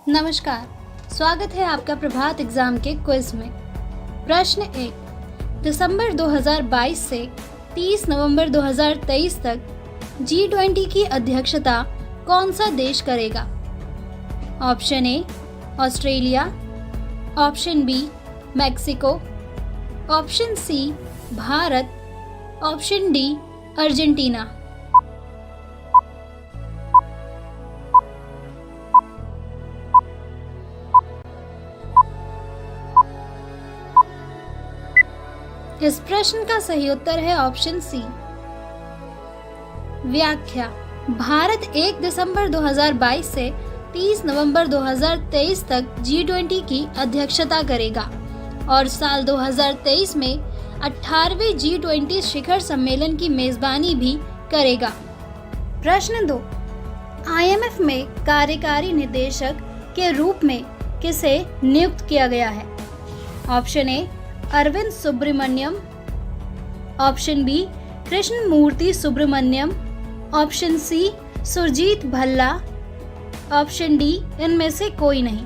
नमस्कार, स्वागत है आपका प्रभात एग्जाम के क्विज में। प्रश्न 1। दिसंबर 2022 से 30 नवंबर 2023 तक G20 की अध्यक्षता कौन सा देश करेगा? Option A Australia, option B Mexico, option C Bharat, option D Argentina. इस प्रश्न का सही उत्तर है ऑप्शन सी। व्याख्या: भारत 1 दिसंबर 2022 से 30 नवंबर 2023 तक G20 की अध्यक्षता करेगा और साल 2023 में 18वें G20 शिखर सम्मेलन की मेजबानी भी करेगा। प्रश्न 2। IMF में कार्यकारी निदेशक के रूप में किसे नियुक्त किया गया है? Option A Arvind Subramanian, option B Krishnamurthy Subramanian, option C Surjit Bhalla, option D इनमें से कोई नहीं।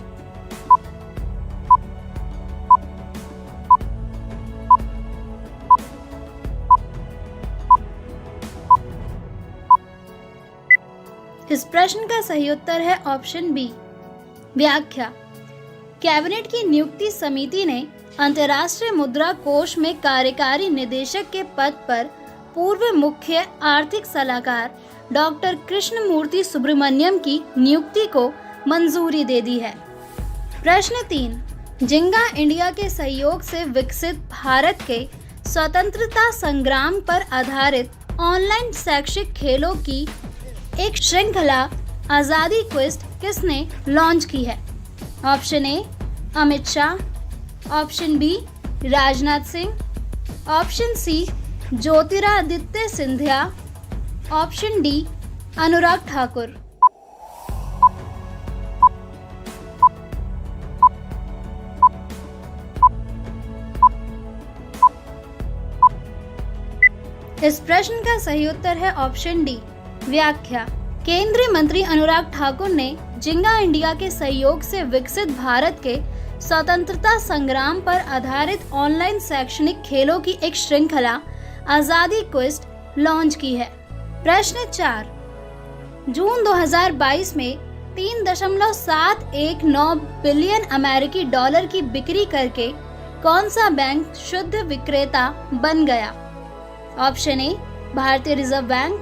इस प्रश्न का सही उत्तर है ऑप्शन बी। व्याख्या: कैबिनेट की नियुक्ति समिति ने अंतर्राष्ट्रीय मुद्रा कोष में कार्यकारी निदेशक के पद पर पूर्व मुख्य आर्थिक सलाहकार डॉक्टर कृष्णमूर्ति सुब्रमण्यम की नियुक्ति को मंजूरी दे दी है। प्रश्न 3। जिंगा इंडिया के सहयोग से विकसित भारत के स्वतंत्रता संग्राम पर आधारित ऑनलाइन शैक्षिक खेलों की एक श्रृंखला आजादी क्विज किसने लॉन्च की है? Option A Amit Shah, option B Rajnath Singh, option C Jyotiraditya Scindia, option D Anurag Thakur. इस प्रश्न का सही उत्तर है ऑप्शन डी। व्याख्या: केंद्रीय मंत्री अनुराग ठाकुर ने जिंगा इंडिया के सहयोग से विकसित भारत के स्वतंत्रता संग्राम पर आधारित ऑनलाइन शैक्षणिक खेलों की एक श्रृंखला आजादी क्विज लॉन्च की है। प्रश्न 4। जून 2022 में 3.719 बिलियन अमेरिकी डॉलर की बिक्री करके कौन सा बैंक शुद्ध विक्रेता बन गया? ऑप्शन ए भारतीय reserve bank,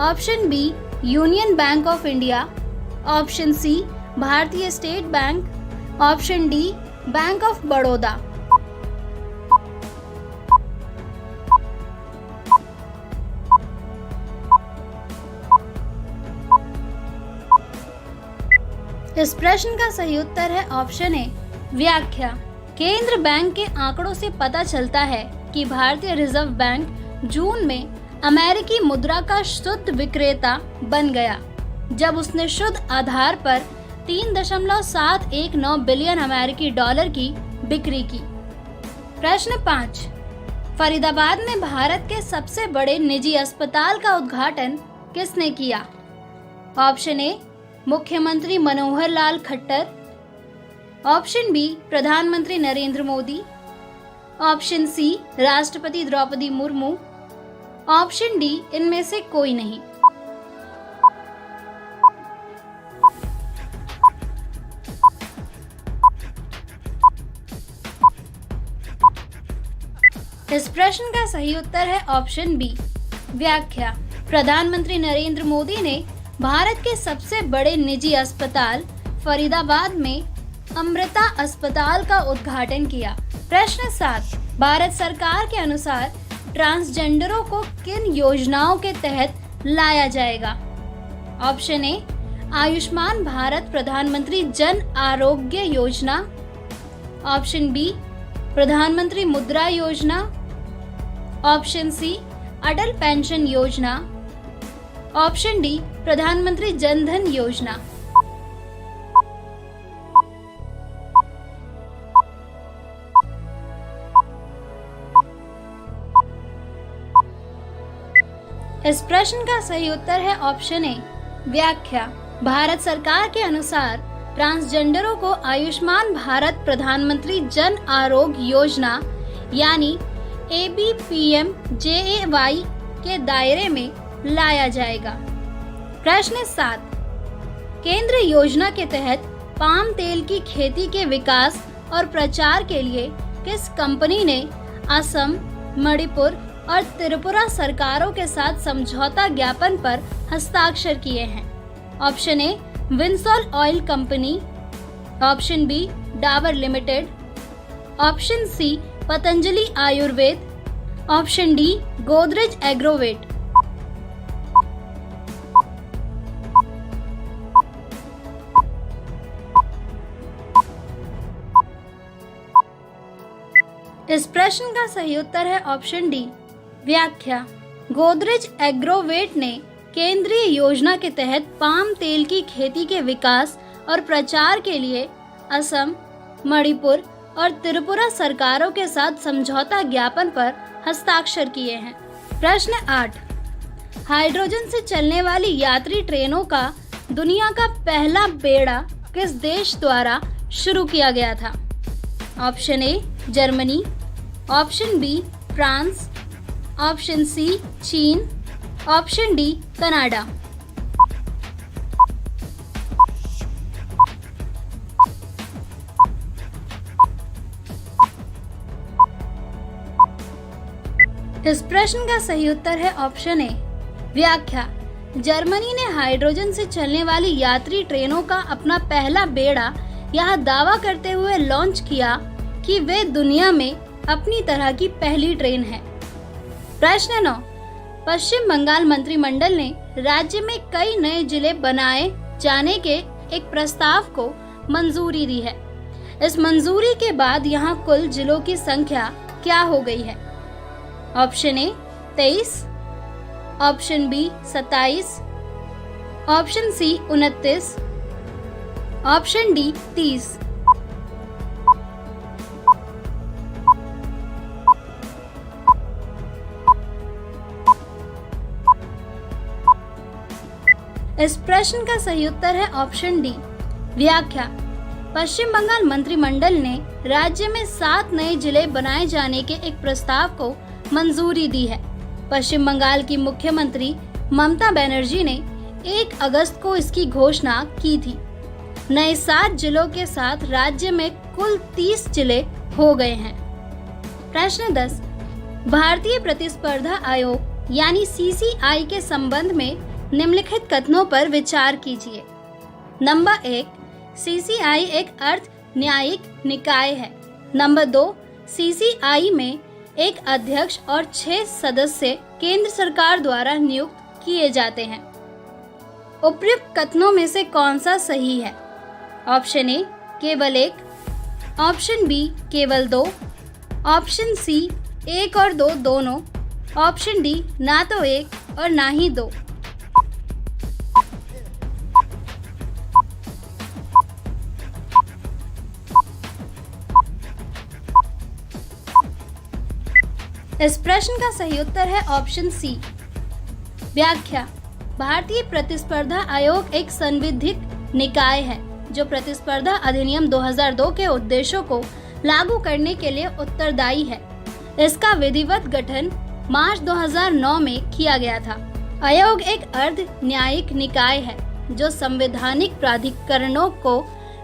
option B union bank of India, option C Bharatiya state bank, option D bank of Baroda. इस प्रश्न का सही उत्तर है ऑप्शन ए। व्याख्या: केंद्र बैंक के आंकड़ों से पता चलता है कि भारतीय रिजर्व बैंक जून में अमेरिकी मुद्रा का शुद्ध विक्रेता बन गया, जब उसने शुद्ध आधार पर 3.719 बिलियन अमेरिकी डॉलर की बिक्री की। प्रश्न 5। फरीदाबाद में भारत के सबसे बड़े निजी अस्पताल का उद्घाटन किसने किया? ऑप्शन ए मुख्यमंत्री मनोहर लाल खट्टर, ऑप्शन बी प्रधानमंत्री नरेंद्र मोदी, ऑप्शन सी राष्ट्रपति द्रौपदी मुर्मू, ऑप्शन डी इनमें से कोई नहीं। इस प्रश्न का सही उत्तर है ऑप्शन बी। व्याख्या: प्रधानमंत्री नरेंद्र मोदी ने भारत के सबसे बड़े निजी अस्पताल फरीदाबाद में अमृता अस्पताल का उद्घाटन किया। प्रश्न 7। भारत सरकार के अनुसार ट्रांसजेंडरों को किन योजनाओं के तहत लाया जाएगा? ऑप्शन ए आयुष्मान भारत प्रधानमंत्री जन आरोग्य योजना, ऑप्शन बी प्रधानमंत्री मुद्रा योजना, ऑप्शन सी अटल पेंशन योजना, ऑप्शन डी प्रधानमंत्री जन धन योजना। इस प्रश्न का सही उत्तर है ऑप्शन ए। व्याख्या: भारत सरकार के अनुसार ट्रांसजेंडरों को आयुष्मान भारत प्रधानमंत्री जन आरोग्य योजना यानी ABPMJAY के दायरे में लाया जाएगा। प्रश्न 7, केंद्र योजना के तहत पाम तेल की खेती के विकास और प्रचार के लिए किस कंपनी ने असम, मणिपुर और त्रिपुरा सरकारों के साथ समझौता ज्ञापन पर हस्ताक्षर किए हैं? Option A Vinsol oil company, option B Dabur limited, option C Patanjali Ayurved, option D Godrej Agrovet. इस प्रश्न का सही उत्तर है ऑप्शन डी। व्याख्या, गोदरेज एग्रोवेट ने केंद्रीय योजना के तहत पाम तेल की खेती के विकास और प्रचार के लिए असम, मणिपुर और त्रिपुरा सरकारों के साथ समझौता ज्ञापन पर हस्ताक्षर किए हैं। प्रश्न 8, हाइड्रोजन से चलने वाली यात्री ट्रेनों का दुनिया का पहला बेड़ा किस देश द्वारा शुरू किया गया था? Option A Germany, option B France, option C चीन, ऑप्शन डी कनाडा। इस प्रश्न का सही उत्तर है ऑप्शन ए। व्याख्या, जर्मनी ने हाइड्रोजन से चलने वाली यात्री ट्रेनों का अपना पहला बेड़ा यह दावा करते हुए लॉन्च किया कि वे दुनिया में अपनी तरह की पहली ट्रेन है। प्रश्न 9, पश्चिम बंगाल मंत्रिमंडल ने राज्य में कई नए जिले बनाए जाने के एक प्रस्ताव को मंजूरी दी है। इस मंजूरी के बाद यहाँ कुल जिलों की संख्या क्या हो गई है? Option A 23, option B 27, option C 29, option D 30। इस प्रश्न का सही उत्तर है ऑप्शन डी। व्याख्या, पश्चिम बंगाल मंत्रिमंडल ने राज्य में 7 नए जिले बनाए जाने के एक प्रस्ताव को मंजूरी दी है। पश्चिम बंगाल की मुख्यमंत्री ममता बनर्जी ने 1 अगस्त को इसकी घोषणा की थी। नए 7 जिलों के साथ राज्य में कुल 30 जिले हो गए हैं। प्रश्न 10, भारतीय प्रतिस्पर्धा आयोग यानी CCI के संबंध में निम्नलिखित कथनों पर विचार कीजिए। नंबर 1, CCI एक अर्ध न्यायिक निकाय है। नंबर 2, CCI में एक अध्यक्ष और 6 सदस्य केंद्र सरकार द्वारा नियुक्त किए जाते हैं। उपयुक्त कथनों में से कौन सा सही है? ऑप्शन ए केवल 1, ऑप्शन बी केवल 2, ऑप्शन सी 1 और 2 दोनों, ऑप्शन डी ना तो 1 और ना ही 2। इस प्रश्न का सही उत्तर है ऑप्शन सी। व्याख्या, भारतीय प्रतिस्पर्धा आयोग एक संवैधानिक निकाय है जो प्रतिस्पर्धा अधिनियम 2002 के उद्देश्यों को लागू करने के लिए उत्तरदायी है। इसका विधिवत गठन मार्च 2009 में किया गया था। आयोग एक अर्ध न्यायिक निकाय है जो संवैधानिक प्राधिकरणों को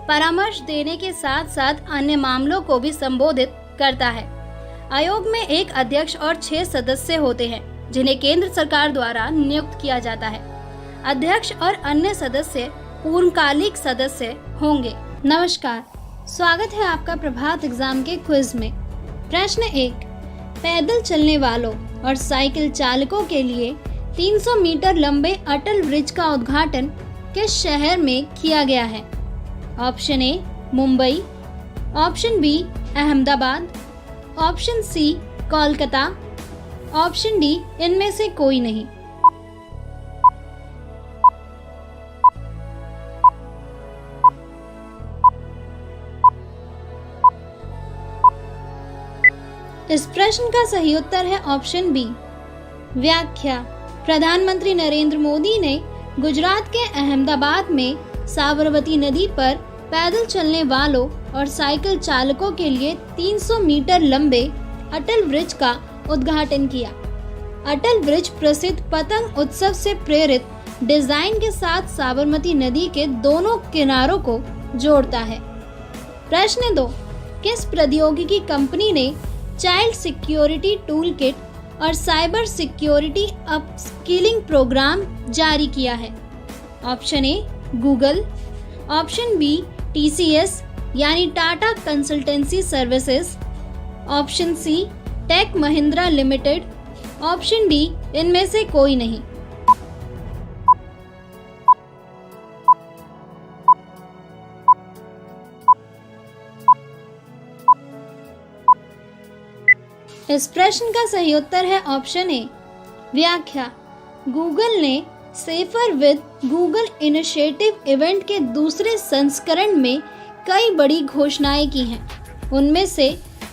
परामर्श देने के साथ साथ अन्य मामलों को भी संबोधित करता है। आयोग में एक अध्यक्ष और 6 सदस्य होते हैं जिन्हें केंद्र सरकार द्वारा नियुक्त किया जाता है। अध्यक्ष और अन्य सदस्य पूर्णकालिक सदस्य होंगे। नमस्कार, स्वागत है आपका प्रभात एग्जाम के क्विज में। प्रश्न 1, पैदल चलने वालों और साइकिल चालकों के लिए 300 मीटर लंबे अटल ब्रिज का उद्घाटन किस शहर में किया गया है? Option A Mumbai, option B Ahmedabad, option C Kolkata, option D इनमें से कोई नहीं। इस प्रश्न का सही उत्तर है ऑप्शन बी। व्याख्या, प्रधानमंत्री नरेंद्र मोदी ने गुजरात के अहमदाबाद में साबरमती नदी पर पैदल चलने वालों और साइकिल चालकों के लिए 300 मीटर लंबे अटल ब्रिज का उद्घाटन किया। अटल ब्रिज प्रसिद्ध पतंग उत्सव से प्रेरित डिजाइन के साथ साबरमती नदी के दोनों किनारों को जोड़ता है। प्रश्न 2, किस प्रौद्योगिकी कंपनी ने चाइल्ड सिक्योरिटी टूल किट और साइबर सिक्योरिटी अपस्किलिंग प्रोग्राम जारी किया है? Option A Google, option B TCS यानी Tata consultancy services, option C tech Mahindra limited, option D इनमें से कोई नहीं। इस प्रश्न का सही उत्तर है ऑप्शन ए। व्याख्या, गूगल ने safer with Google initiative event के दूसरे संस्करण में कई बड़ी घोषणाएं की हैं। उनमें से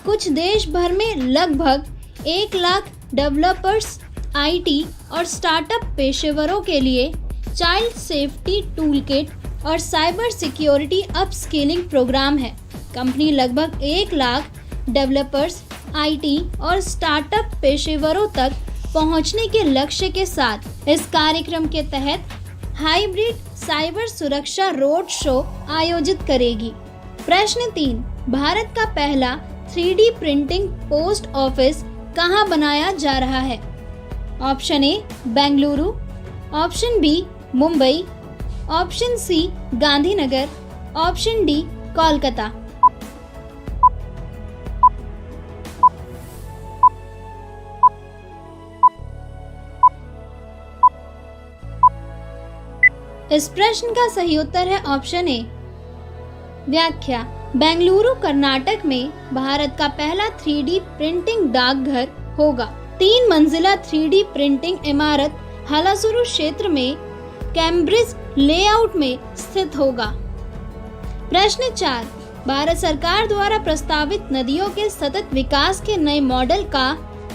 कुछ देश भर में लगभग 1 लाख डेवलपर्स, IT और स्टार्टअप पेशेवरों के लिए चाइल्ड सेफ्टी टूल किट और साइबर सिक्योरिटी अपस्किलिंग प्रोग्राम है। कंपनी लगभग 1 लाख डेवलपर्स, IT और स्टार्टअप पेशेवरों तक पहुंचने के लक्ष्य के साथ इस कार्यक्रम के तहत हाइब्रिड साइबर सुरक्षा रोड शो आयोजित करेगी। प्रश्न 3, भारत का पहला 3D प्रिंटिंग पोस्ट ऑफिस कहां बनाया जा रहा है? Option A Bengaluru, option B Mumbai, option C Gandhinagar, option D Kolkata. इस प्रश्न का सही उत्तर है ऑप्शन ए। व्याख्या, बेंगलुरु कर्नाटक में भारत का पहला 3D प्रिंटिंग डाकघर होगा। 3 मंजिला 3D प्रिंटिंग इमारत हलासुरु क्षेत्र में कैम्ब्रिज लेआउट में स्थित होगा। प्रश्न 4, भारत सरकार द्वारा प्रस्तावित नदियों के सतत विकास के नए मॉडल का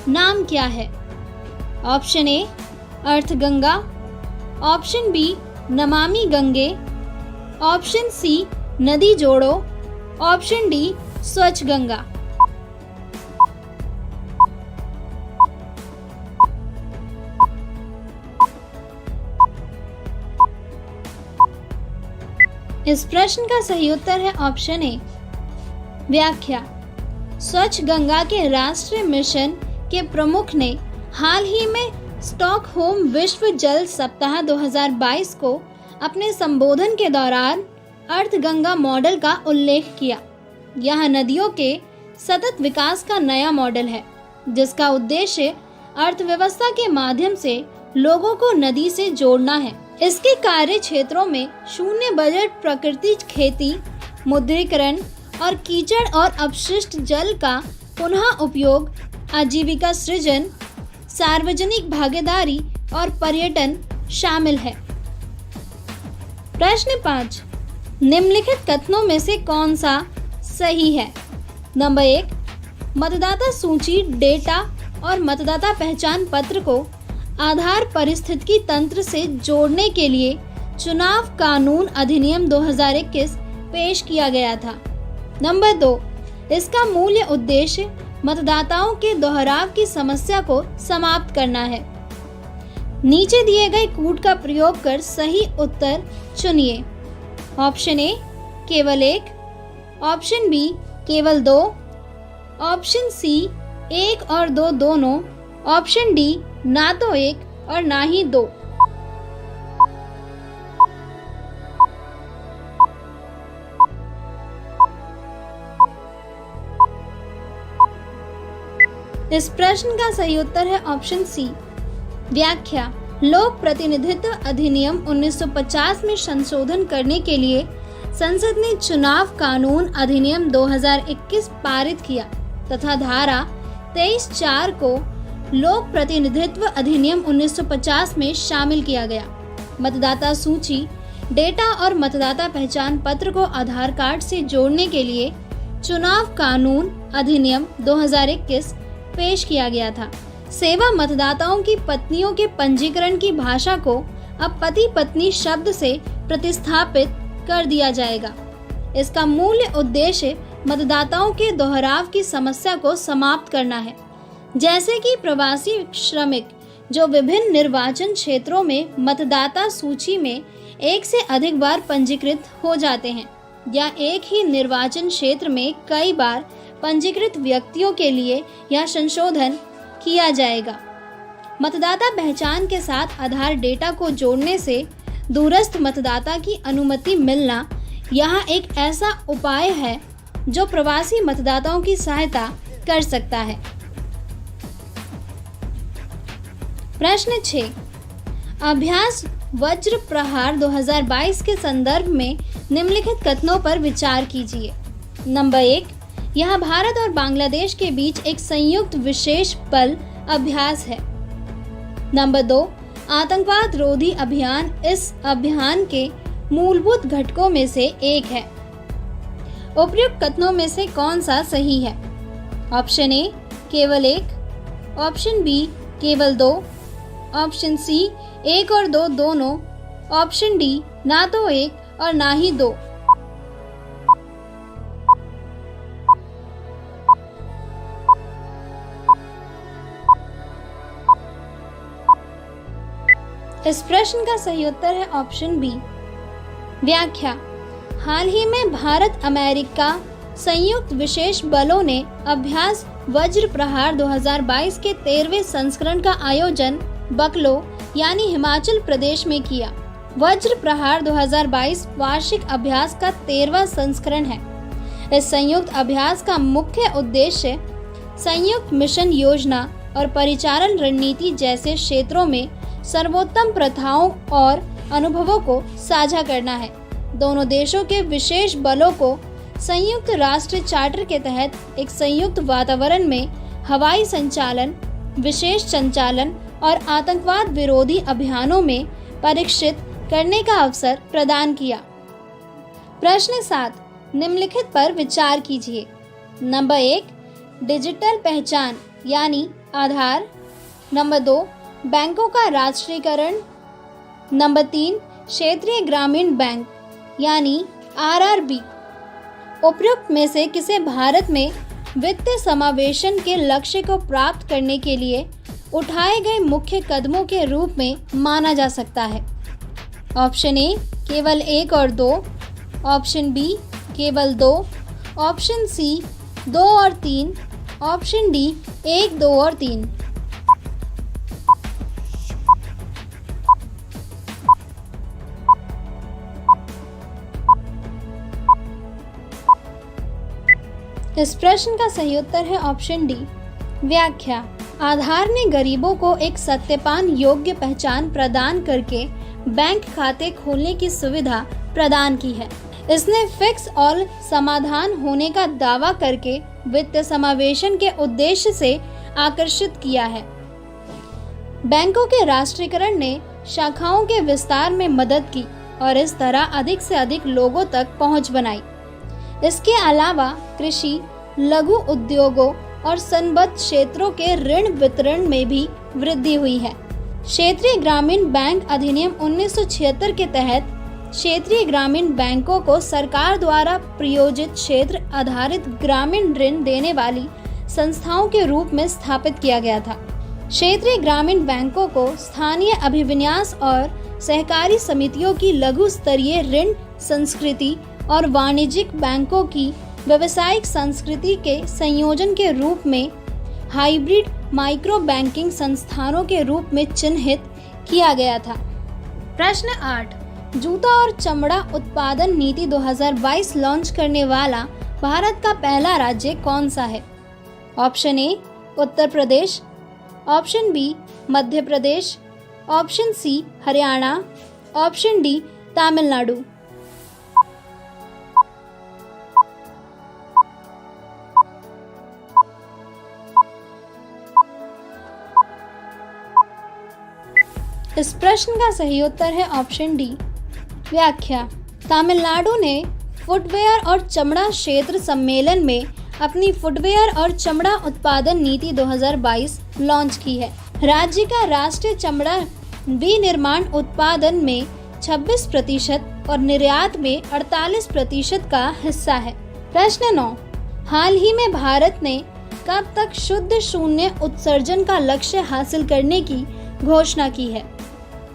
नाम क्या है? ऑप्शन ए अर्थगंगा, option B Namami Gange, option C नदी जोड़ो, ऑप्शन डी स्वच्छ गंगा। इस प्रश्न का सही उत्तर है ऑप्शन ए। व्याख्या, स्वच्छ गंगा के राष्ट्रीय मिशन के प्रमुख ने हाल ही में स्टॉकहोम विश्व जल सप्ताह 2022 को अपने संबोधन के दौरान अर्थगंगा मॉडल का उल्लेख किया। यह नदियों के सतत विकास का नया मॉडल है, जिसका उद्देश्य अर्थव्यवस्था के माध्यम से लोगों को नदी से जोड़ना है। इसके कार्य क्षेत्रों में शून्य बजट प्राकृतिक खेती, मुद्रीकरण और कीचड़ और अपशिष्ट जल का पुनः उपयोग, आजीविका सृजन, सार्वजनिक भागीदारी और पर्यटन शामिल है। प्रश्न 5, निम्नलिखित कथनों में से कौन सा सही है? नंबर 1, मतदाता सूची डेटा और मतदाता पहचान पत्र को आधार पारिस्थितिकी तंत्र से जोड़ने के लिए चुनाव कानून अधिनियम 2021 पेश किया गया था। नंबर 2, इसका मूल उद्देश्य मतदाताओं के दोहराव की समस्या को समाप्त करना है। नीचे दिए गए कूट का प्रयोग कर सही उत्तर चुनिए। ऑप्शन ए केवल 1, ऑप्शन बी केवल 2, ऑप्शन सी 1 और 2 दोनों, ऑप्शन डी ना तो 1 और ना ही 2। इस प्रश्न का सही उत्तर है ऑप्शन सी। व्याख्या, लोक प्रतिनिधित्व अधिनियम 1950 में संशोधन करने के लिए संसद ने चुनाव कानून अधिनियम 2021 पारित किया तथा धारा 23(4) को लोक प्रतिनिधित्व अधिनियम 1950 में शामिल किया गया। मतदाता सूची डेटा और मतदाता पहचान पत्र को आधार कार्ड से जोड़ने के लिए चुनाव कानून अधिनियम 2021 पेश किया गया था। सेवा मतदाताओं की पत्नियों के पंजीकरण की भाषा को अब पति पत्नी शब्द से प्रतिस्थापित कर दिया जाएगा। इसका मूल उद्देश्य मतदाताओं के दोहराव की समस्या को समाप्त करना है, जैसे कि प्रवासी श्रमिक जो विभिन्न निर्वाचन क्षेत्रों में मतदाता सूची में एक से अधिक बार पंजीकृत हो जाते हैं या एक ही निर्वाचन क्षेत्र में कई बार पंजीकृत व्यक्तियों के लिए यह संशोधन किया जाएगा। मतदाता पहचान के साथ आधार डेटा को जोड़ने से दूरस्थ मतदाता की अनुमति मिलना यहाँ एक ऐसा उपाय है जो प्रवासी मतदाताओं की सहायता कर सकता है। प्रश्न 6, अभ्यास वज्र प्रहार 2022 के संदर्भ में निम्नलिखित कथनों पर विचार कीजिए। नंबर 1, यह भारत और बांग्लादेश के बीच एक संयुक्त विशेष बल अभ्यास है। नंबर 2, आतंकवाद रोधी अभियान इस अभियान के मूलभूत घटकों में से एक है। उपयुक्त कथनों में से कौन सा सही है? ऑप्शन ए केवल एक, ऑप्शन बी केवल दो, ऑप्शन सी 1 और 2 दोनों, ऑप्शन डी ना तो 1 और ना ही 2। इस प्रश्न का सही उत्तर है ऑप्शन बी। व्याख्या, हाल ही में भारत अमेरिका संयुक्त विशेष बलों ने अभ्यास वज्र प्रहार 2022 के 13वें संस्करण का आयोजन बकलो यानी हिमाचल प्रदेश में किया। वज्र प्रहार 2022 वार्षिक अभ्यास का 13वां संस्करण है। इस संयुक्त अभ्यास का मुख्य उद्देश्य संयुक्त मिशन योजना और परिचालन रणनीति जैसे क्षेत्रों में सर्वोत्तम प्रथाओं और अनुभवों को साझा करना है। दोनों देशों के विशेष बलों को संयुक्त राष्ट्र चार्टर के तहत एक संयुक्त वातावरण में हवाई संचालन, विशेष संचालन और आतंकवाद विरोधी अभियानों में परीक्षित करने का अवसर प्रदान किया। प्रश्न 7, निम्नलिखित पर विचार कीजिए। नंबर 1, डिजिटल पहचान यानी आधार। नंबर 2, बैंकों का राष्ट्रीयकरण। नंबर 3, क्षेत्रीय ग्रामीण बैंक यानी आरआरबी। उपयुक्त में से किसे भारत में वित्तीय समावेशन के लक्ष्य को प्राप्त करने के लिए उठाए गए मुख्य कदमों के रूप में माना जा सकता है? ऑप्शन ए केवल 1 और 2, ऑप्शन बी केवल 2, ऑप्शन सी 2 और 3, ऑप्शन डी 1, 2 और 3। इस प्रश्न का सही उत्तर है ऑप्शन डी। व्याख्या, आधार ने गरीबों को एक सत्यापन योग्य पहचान प्रदान करके बैंक खाते खोलने की सुविधा प्रदान की है। इसने फिक्स और समाधान होने का दावा करके वित्तीय समावेशन के उद्देश्य से आकर्षित किया है। बैंकों के राष्ट्रीयकरण ने शाखाओं के विस्तार में मदद की और इस तरह अधिक से अधिक लोगों तक पहुंच बनाई। इसके अलावा कृषि, लघु उद्योगों और संबद्ध क्षेत्रों के ऋण वितरण में भी वृद्धि हुई है। क्षेत्रीय ग्रामीण बैंक अधिनियम 1976 के तहत क्षेत्रीय ग्रामीण बैंकों को सरकार द्वारा प्रायोजित क्षेत्र आधारित ग्रामीण ऋण देने वाली संस्थाओं के रूप में स्थापित किया गया था। क्षेत्रीय ग्रामीण बैंकों को स्थानीय अभिविन्यास और सहकारी समितियों की लघु स्तरीय ऋण संस्कृति और वाणिज्यिक बैंकों की व्यावसायिक संस्कृति के संयोजन के रूप में हाइब्रिड माइक्रो बैंकिंग संस्थानों के रूप में चिन्हित किया गया था। प्रश्न 8, जूता और चमड़ा उत्पादन नीति 2022 लॉन्च करने वाला भारत का पहला राज्य कौन सा है? Option A Uttar Pradesh, option B Madhya Pradesh, option C Haryana, option D Tamil Nadu. इस प्रश्न का सही उत्तर है ऑप्शन डी। व्याख्या, तमिलनाडु ने फुटवेयर और चमड़ा क्षेत्र सम्मेलन में अपनी फुटवेयर और चमड़ा उत्पादन नीति 2022 लॉन्च की है। राज्य का राष्ट्रीय चमड़ा विनिर्माण उत्पादन में 26% और निर्यात में 48% का हिस्सा है। प्रश्न 9, हाल ही में भारत ने कब तक शुद्ध शून्य उत्सर्जन का लक्ष्य हासिल करने की घोषणा की है?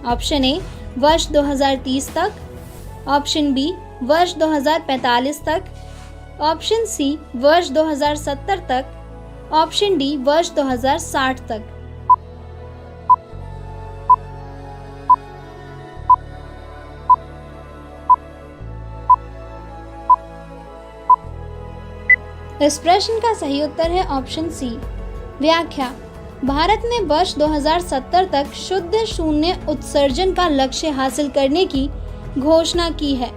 ऑप्शन ए वर्ष 2030 तक, ऑप्शन बी वर्ष 2045 तक, ऑप्शन सी वर्ष 2070 तक, ऑप्शन डी वर्ष 2060 तक। इस प्रश्न का सही उत्तर है ऑप्शन सी। व्याख्या, भारत ने वर्ष 2070 तक शुद्ध शून्य उत्सर्जन का लक्ष्य हासिल करने की घोषणा की है।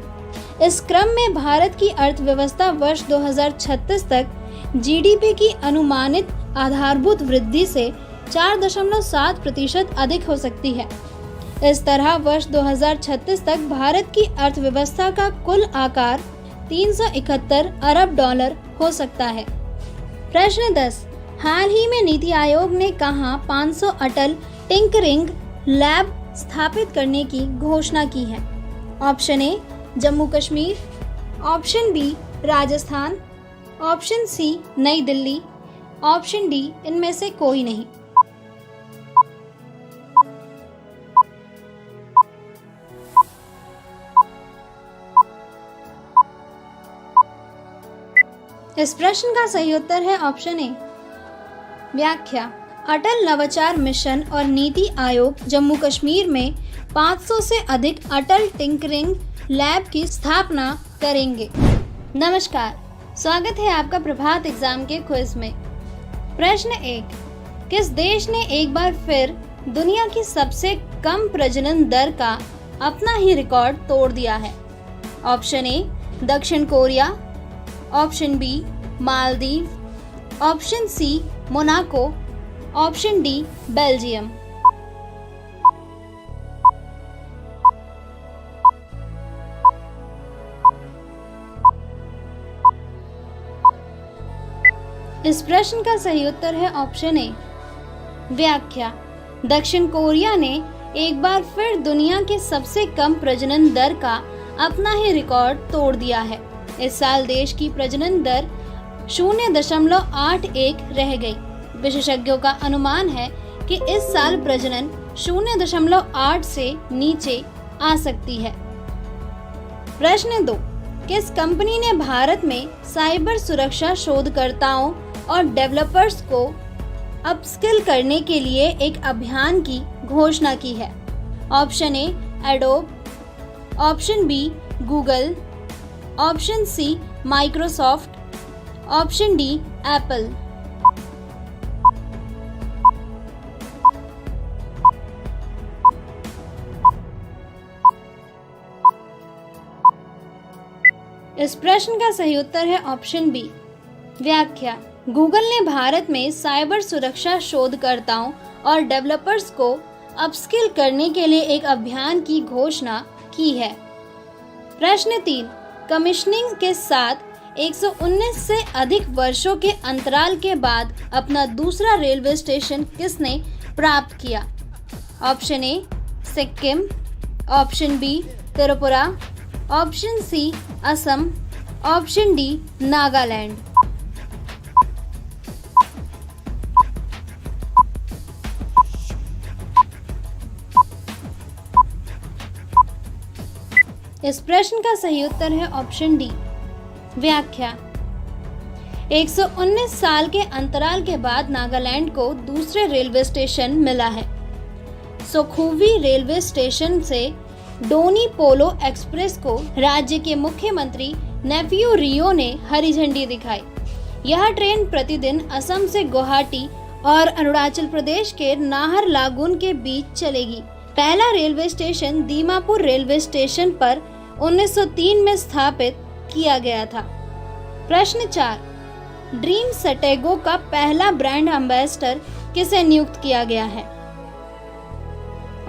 इस क्रम में भारत की अर्थव्यवस्था वर्ष 2036 तक जीडीपी की अनुमानित आधारभूत वृद्धि से 4.7% अधिक हो सकती है। इस तरह वर्ष 2036 तक भारत की अर्थव्यवस्था का कुल आकार 371 अरब डॉलर हो सकता है। प्रश्न 10, हाल ही में नीति आयोग ने कहां 500 अटल टिंकरिंग लैब स्थापित करने की घोषणा की है? Option A Jammu Kashmir, option B Rajasthan, option C New Delhi, option D इनमें से कोई नहीं। इस प्रश्न का सही उत्तर है ऑप्शन ए। व्याख्या, अटल नवाचार मिशन और नीति आयोग जम्मू कश्मीर में 500 से अधिक अटल टिंकरिंग लैब की स्थापना करेंगे। नमस्कार, स्वागत है आपका प्रभात एग्जाम के क्विज में। प्रश्न 1, किस देश ने एक बार फिर दुनिया की सबसे कम प्रजनन दर का अपना ही रिकॉर्ड तोड़ दिया है? ऑप्शन ए दक्षिण Korea, option B Maldives, option C Monaco, option D Belgium. इस प्रश्न का सही उत्तर है ऑप्शन ए। व्याख्या, दक्षिण कोरिया ने एक बार फिर दुनिया के सबसे कम प्रजनन दर का अपना ही रिकॉर्ड तोड़ दिया है। इस साल देश की प्रजनन दर 0.81 रह गई। विशेषज्ञों का अनुमान है कि इस साल प्रजनन 0.8 से नीचे आ सकती है। प्रश्न 2, किस कंपनी ने भारत में साइबर सुरक्षा शोधकर्ताओं और डेवलपर्स को अपस्किल करने के लिए एक अभियान की घोषणा की है? Option A Adobe, option B Google, option C Microsoft, option D Apple. इस प्रश्न का सही उत्तर है ऑप्शन बी। व्याख्या, गूगल ने भारत में साइबर सुरक्षा शोधकर्ताओं और डेवलपर्स को अपस्किल करने के लिए एक अभियान की घोषणा की है। प्रश्न 3, कमीशनिंग के साथ 119 से अधिक वर्षों के अंतराल के बाद अपना दूसरा रेलवे स्टेशन किसने प्राप्त किया? Option A Sikkim, option B Tripura, option C Assam, option D Nagaland. इस प्रश्न का सही उत्तर है ऑप्शन डी। व्याख्या, 119 साल के अंतराल के बाद नागालैंड को दूसरे रेलवे स्टेशन मिला है। सुखोवी रेलवे स्टेशन से डोनी पोलो एक्सप्रेस को राज्य के मुख्यमंत्री नेफ्यू रियो ने हरी झंडी दिखाई। यह ट्रेन प्रतिदिन असम से गुवाहाटी और अरुणाचल प्रदेश के नाहर लागून के बीच चलेगी। पहला railway station Dimapur railway station पर 1903 में स्थापित किया गया था। प्रश्न 4, ड्रीम सटेगो का पहला ब्रांड एम्बेसडर किसे नियुक्त किया गया है?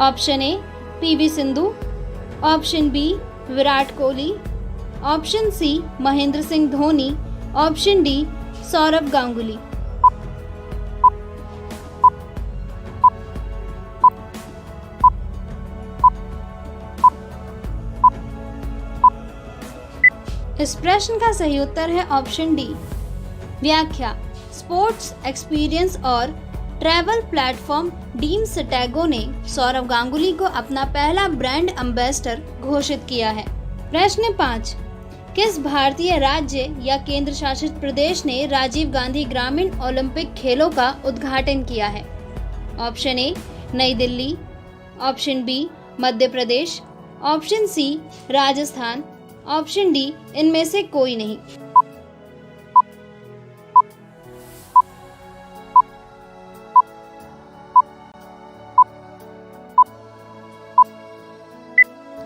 Option A PV Sindhu, option B Virat Kohli, option C Mahendra Singh Dhoni, option D Sourav Ganguly. इस प्रश्न का सही उत्तर है ऑप्शन डी। व्याख्या। स्पोर्ट्स एक्सपीरियंस और ट्रैवल प्लेटफॉर्म डीमस्टैगो ने सौरव गांगुली को अपना पहला ब्रांड एम्बेसडर घोषित किया है। प्रश्न 5। किस भारतीय राज्य या केंद्र शासित प्रदेश ने राजीव गांधी ग्रामीण ओलंपिक खेलों का उद्घाटन किया है? Option A New Delhi, option B Madhya Pradesh, option C Rajasthan, option D इनमें से कोई नहीं।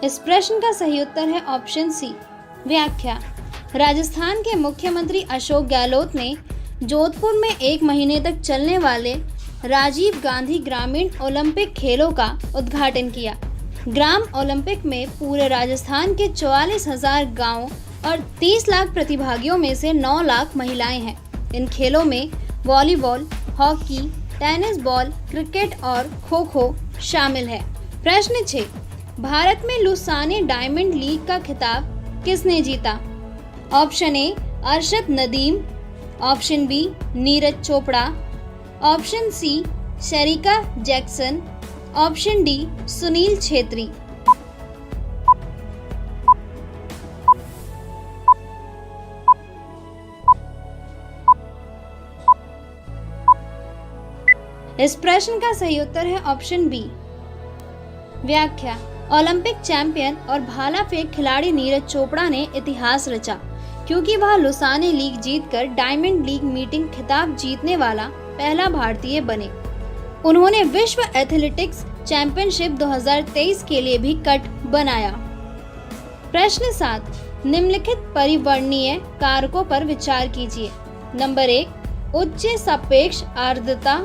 इस प्रश्न का सही उत्तर है ऑप्शन सी। व्याख्या। राजस्थान के मुख्यमंत्री अशोक गहलोत ने जोधपुर में 1 महीने तक चलने वाले राजीव गांधी ग्रामीण ओलंपिक खेलों का उद्घाटन किया। ग्राम ओलंपिक में पूरे राजस्थान के 44,000 गाँव और 30 लाख प्रतिभागियों में से 9 लाख महिलाएं हैं। इन खेलों में volleyball, hockey, tennis ball, cricket और खो खो शामिल है। प्रश्न 6। भारत में लुसाने डायमंड लीग का खिताब किसने जीता? Option A Arshad Nadeem, option B Neeraj Chopra, option C Shericka Jackson, option D Sunil Chhetri. इस प्रश्न का सही उत्तर है ऑप्शन बी। व्याख्या। ओलंपिक चैंपियन और भाला फेंक खिलाड़ी नीरज चोपड़ा ने इतिहास रचा क्योंकि वह लुसाने लीग जीतकर डायमंड लीग मीटिंग खिताब जीतने वाला पहला भारतीय बने। उन्होंने विश्व एथलेटिक्स चैंपियनशिप 2023 के लिए भी कट बनाया। प्रश्न 7। निम्नलिखित परिवर्णनीय कारकों पर विचार कीजिए। नंबर 1 उच्च सापेक्ष आर्द्रता,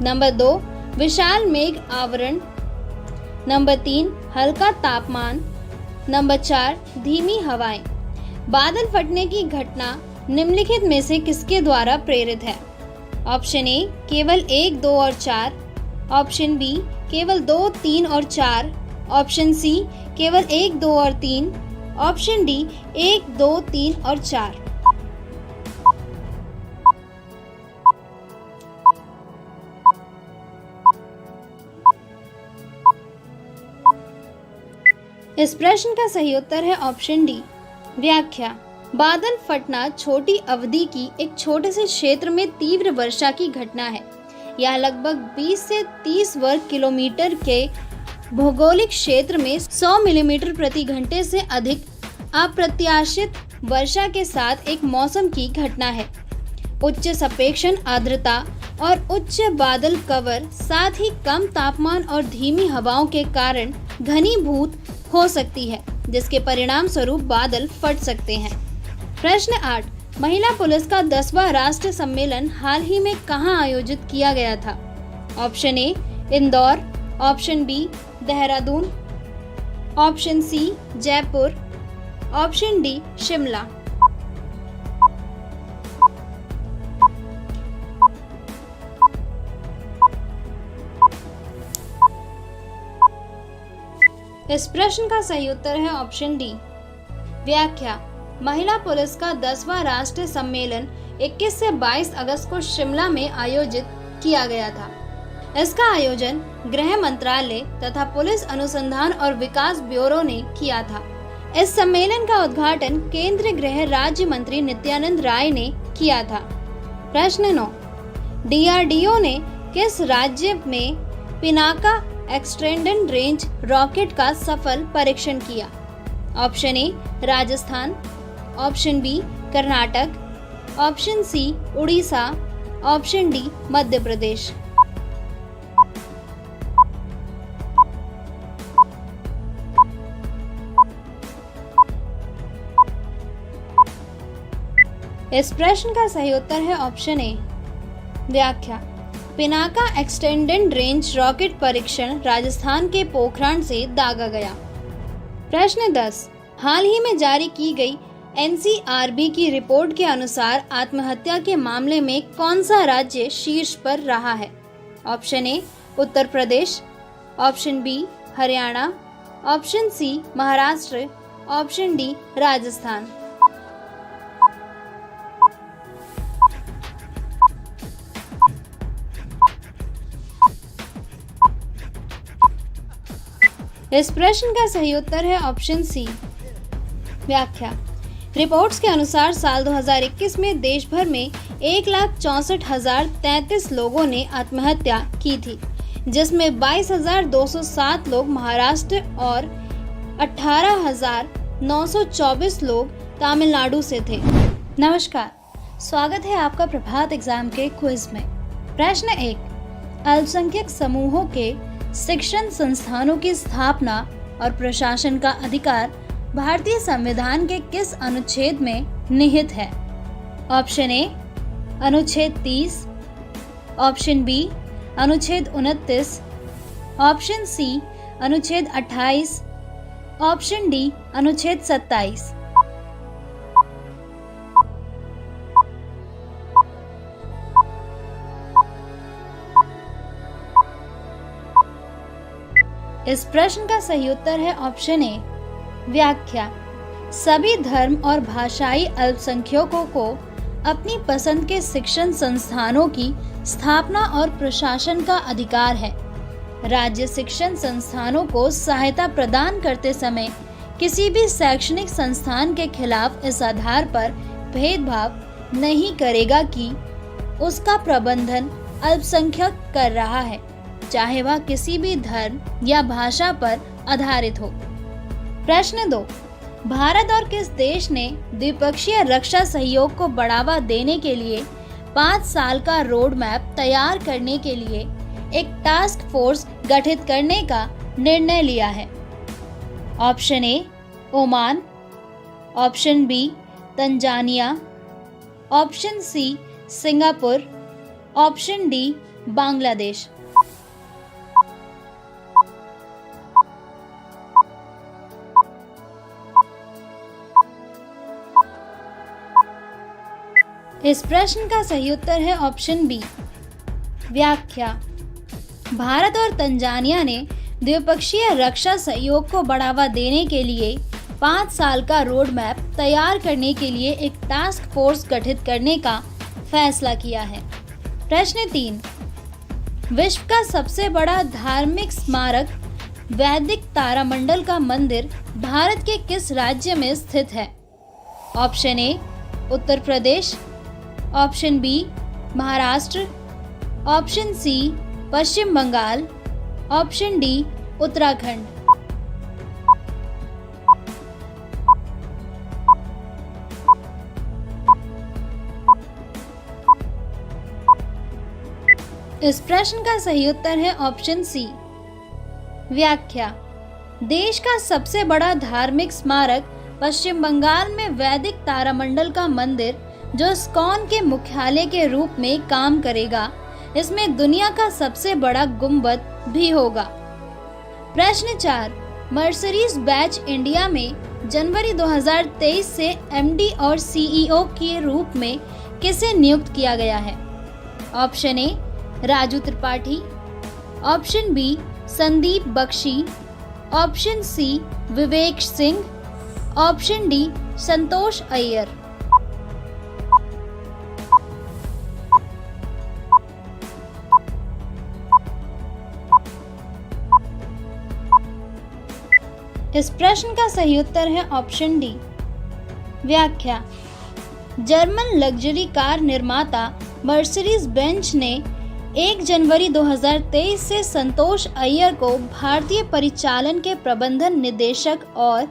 नंबर 2 विशाल मेघ आवरण, नंबर 3 हल्का तापमान, नंबर 4 धीमी हवाएं। बादल फटने की घटना निम्नलिखित में से किसके द्वारा प्रेरित है? ऑप्शन ए केवल 1, 2 और 4, ऑप्शन बी केवल 2, 3 और 4, ऑप्शन सी केवल 1, 2 और 3, ऑप्शन डी 1, 2, 3 और 4। इस प्रश्न का सही उत्तर है ऑप्शन डी। व्याख्या। बादल फटना छोटी अवधि की एक छोटे से क्षेत्र में तीव्र वर्षा की घटना है। यह लगभग 20 से 30 वर्ग किलोमीटर के भौगोलिक क्षेत्र में 100 मिलीमीटर प्रति घंटे से अधिक अप्रत्याशित वर्षा के साथ एक मौसम की घटना है। उच्च सापेक्षण आर्द्रता और उच्च बादल कवर, साथ ही कम तापमान और धीमी हवाओं के कारण घनीभूत हो सकती है, जिसके परिणाम स्वरूप बादल फट सकते हैं। प्रश्न 8। महिला पुलिस का 10वां राष्ट्रीय सम्मेलन हाल ही में कहां आयोजित किया गया था? Option A Indore, option B Dehradun, option C Jaipur, option D Shimla. इस प्रश्न का सही उत्तर है ऑप्शन डी। व्याख्या। महिला पुलिस का 10वां राष्ट्रीय सम्मेलन 21 से 22 अगस्त को शिमला में आयोजित किया गया था। इसका आयोजन गृह मंत्रालय तथा पुलिस अनुसंधान और विकास ब्यूरो ने किया था। इस सम्मेलन का उद्घाटन केंद्रीय गृह राज्य मंत्री नित्यानंद राय ने किया था। प्रश्न 9। DRDO ने किस राज्य में पिनाका एक्सटेंडेड रेंज रॉकेट का सफल परीक्षण किया? Option A Rajasthan, option B Karnataka, option C Orissa, option D Madhya Pradesh. इस प्रश्न का सही उत्तर है ऑप्शन ए। व्याख्या। पिनाका एक्सटेंडेड रेंज रॉकेट परीक्षण राजस्थान के पोखरण से दागा गया। प्रश्न 10। हाल ही में जारी की गई NCRB की रिपोर्ट के अनुसार आत्महत्या के मामले में कौन सा राज्य शीर्ष पर रहा है? Option A Uttar Pradesh, option B Haryana, option C Maharashtra, option D Rajasthan. इस प्रश्न का सही उत्तर है ऑप्शन सी। व्याख्या। रिपोर्ट्स के अनुसार साल 2021 में देश भर में 1,64,033 लोगों ने आत्महत्या की थी, जिसमें 22,207 लोग महाराष्ट्र और 18,924 लोग तमिलनाडु से थे। नमस्कार, स्वागत है आपका प्रभात एग्जाम के क्विज में। प्रश्न 1, अल्पसंख्यक समूहों के शिक्षण संस्थानों की स्थापना और प्रशासन का अधिकार भारतीय संविधान के किस अनुच्छेद में निहित है? ऑप्शन ए अनुच्छेद 30, ऑप्शन बी अनुच्छेद 29, ऑप्शन सी अनुच्छेद 28, ऑप्शन डी अनुच्छेद 27। इस प्रश्न का सही उत्तर है ऑप्शन ए। व्याख्या। सभी धर्म और भाषाई अल्पसंख्यकों को अपनी पसंद के शिक्षण संस्थानों की स्थापना और प्रशासन का अधिकार है। राज्य शिक्षण संस्थानों को सहायता प्रदान करते समय किसी भी शैक्षणिक संस्थान के खिलाफ इस आधार पर भेदभाव नहीं करेगा कि उसका प्रबंधन अल्पसंख्यक कर रहा है, चाहे वह किसी भी धर्म या भाषा पर आधारित हो। प्रश्न 2, भारत और किस देश ने द्विपक्षीय रक्षा सहयोग को बढ़ावा देने के लिए 5 साल का रोड मैप तैयार करने के लिए एक टास्क फोर्स गठित करने का निर्णय लिया है? Option A Oman, option B Tanzania, option C Singapore, option D Bangladesh. इस प्रश्न का सही उत्तर है ऑप्शन बी। व्याख्या। भारत और तंजानिया ने द्विपक्षीय रक्षा सहयोग को बढ़ावा देने के लिए 5 साल का रोड मैप तैयार करने के लिए एक टास्क फोर्स गठित करने का फैसला किया है। प्रश्न 3, विश्व का सबसे बड़ा धार्मिक स्मारक वैदिक तारामंडल का मंदिर भारत के किस राज्य में स्थित है? Option A Uttar Pradesh, option B Maharashtra, option C Paschim Bengal, option D Uttarakhand. इस प्रश्न का सही उत्तर है ऑप्शन सी। व्याख्या। देश का सबसे बड़ा धार्मिक स्मारक पश्चिम बंगाल में वैदिक तारामंडल का मंदिर, जो इस्कॉन के मुख्यालय के रूप में काम करेगा, इसमें दुनिया का सबसे बड़ा गुंबद भी होगा। प्रश्न 4, मर्सरीज बैच इंडिया में जनवरी 2023 से एमडी और सीईओ के रूप में किसे नियुक्त किया गया है? Option A Raju Tripathi, option B Sandeep Bakshi, option C Vivek Singh, option D Santosh Iyer. इस प्रश्न का सही उत्तर है ऑप्शन डी। व्याख्या। जर्मन लग्जरी कार निर्माता मर्सिडीज बेंज ने 1 जनवरी 2023 से संतोष अय्यर को भारतीय परिचालन के प्रबंधन निदेशक और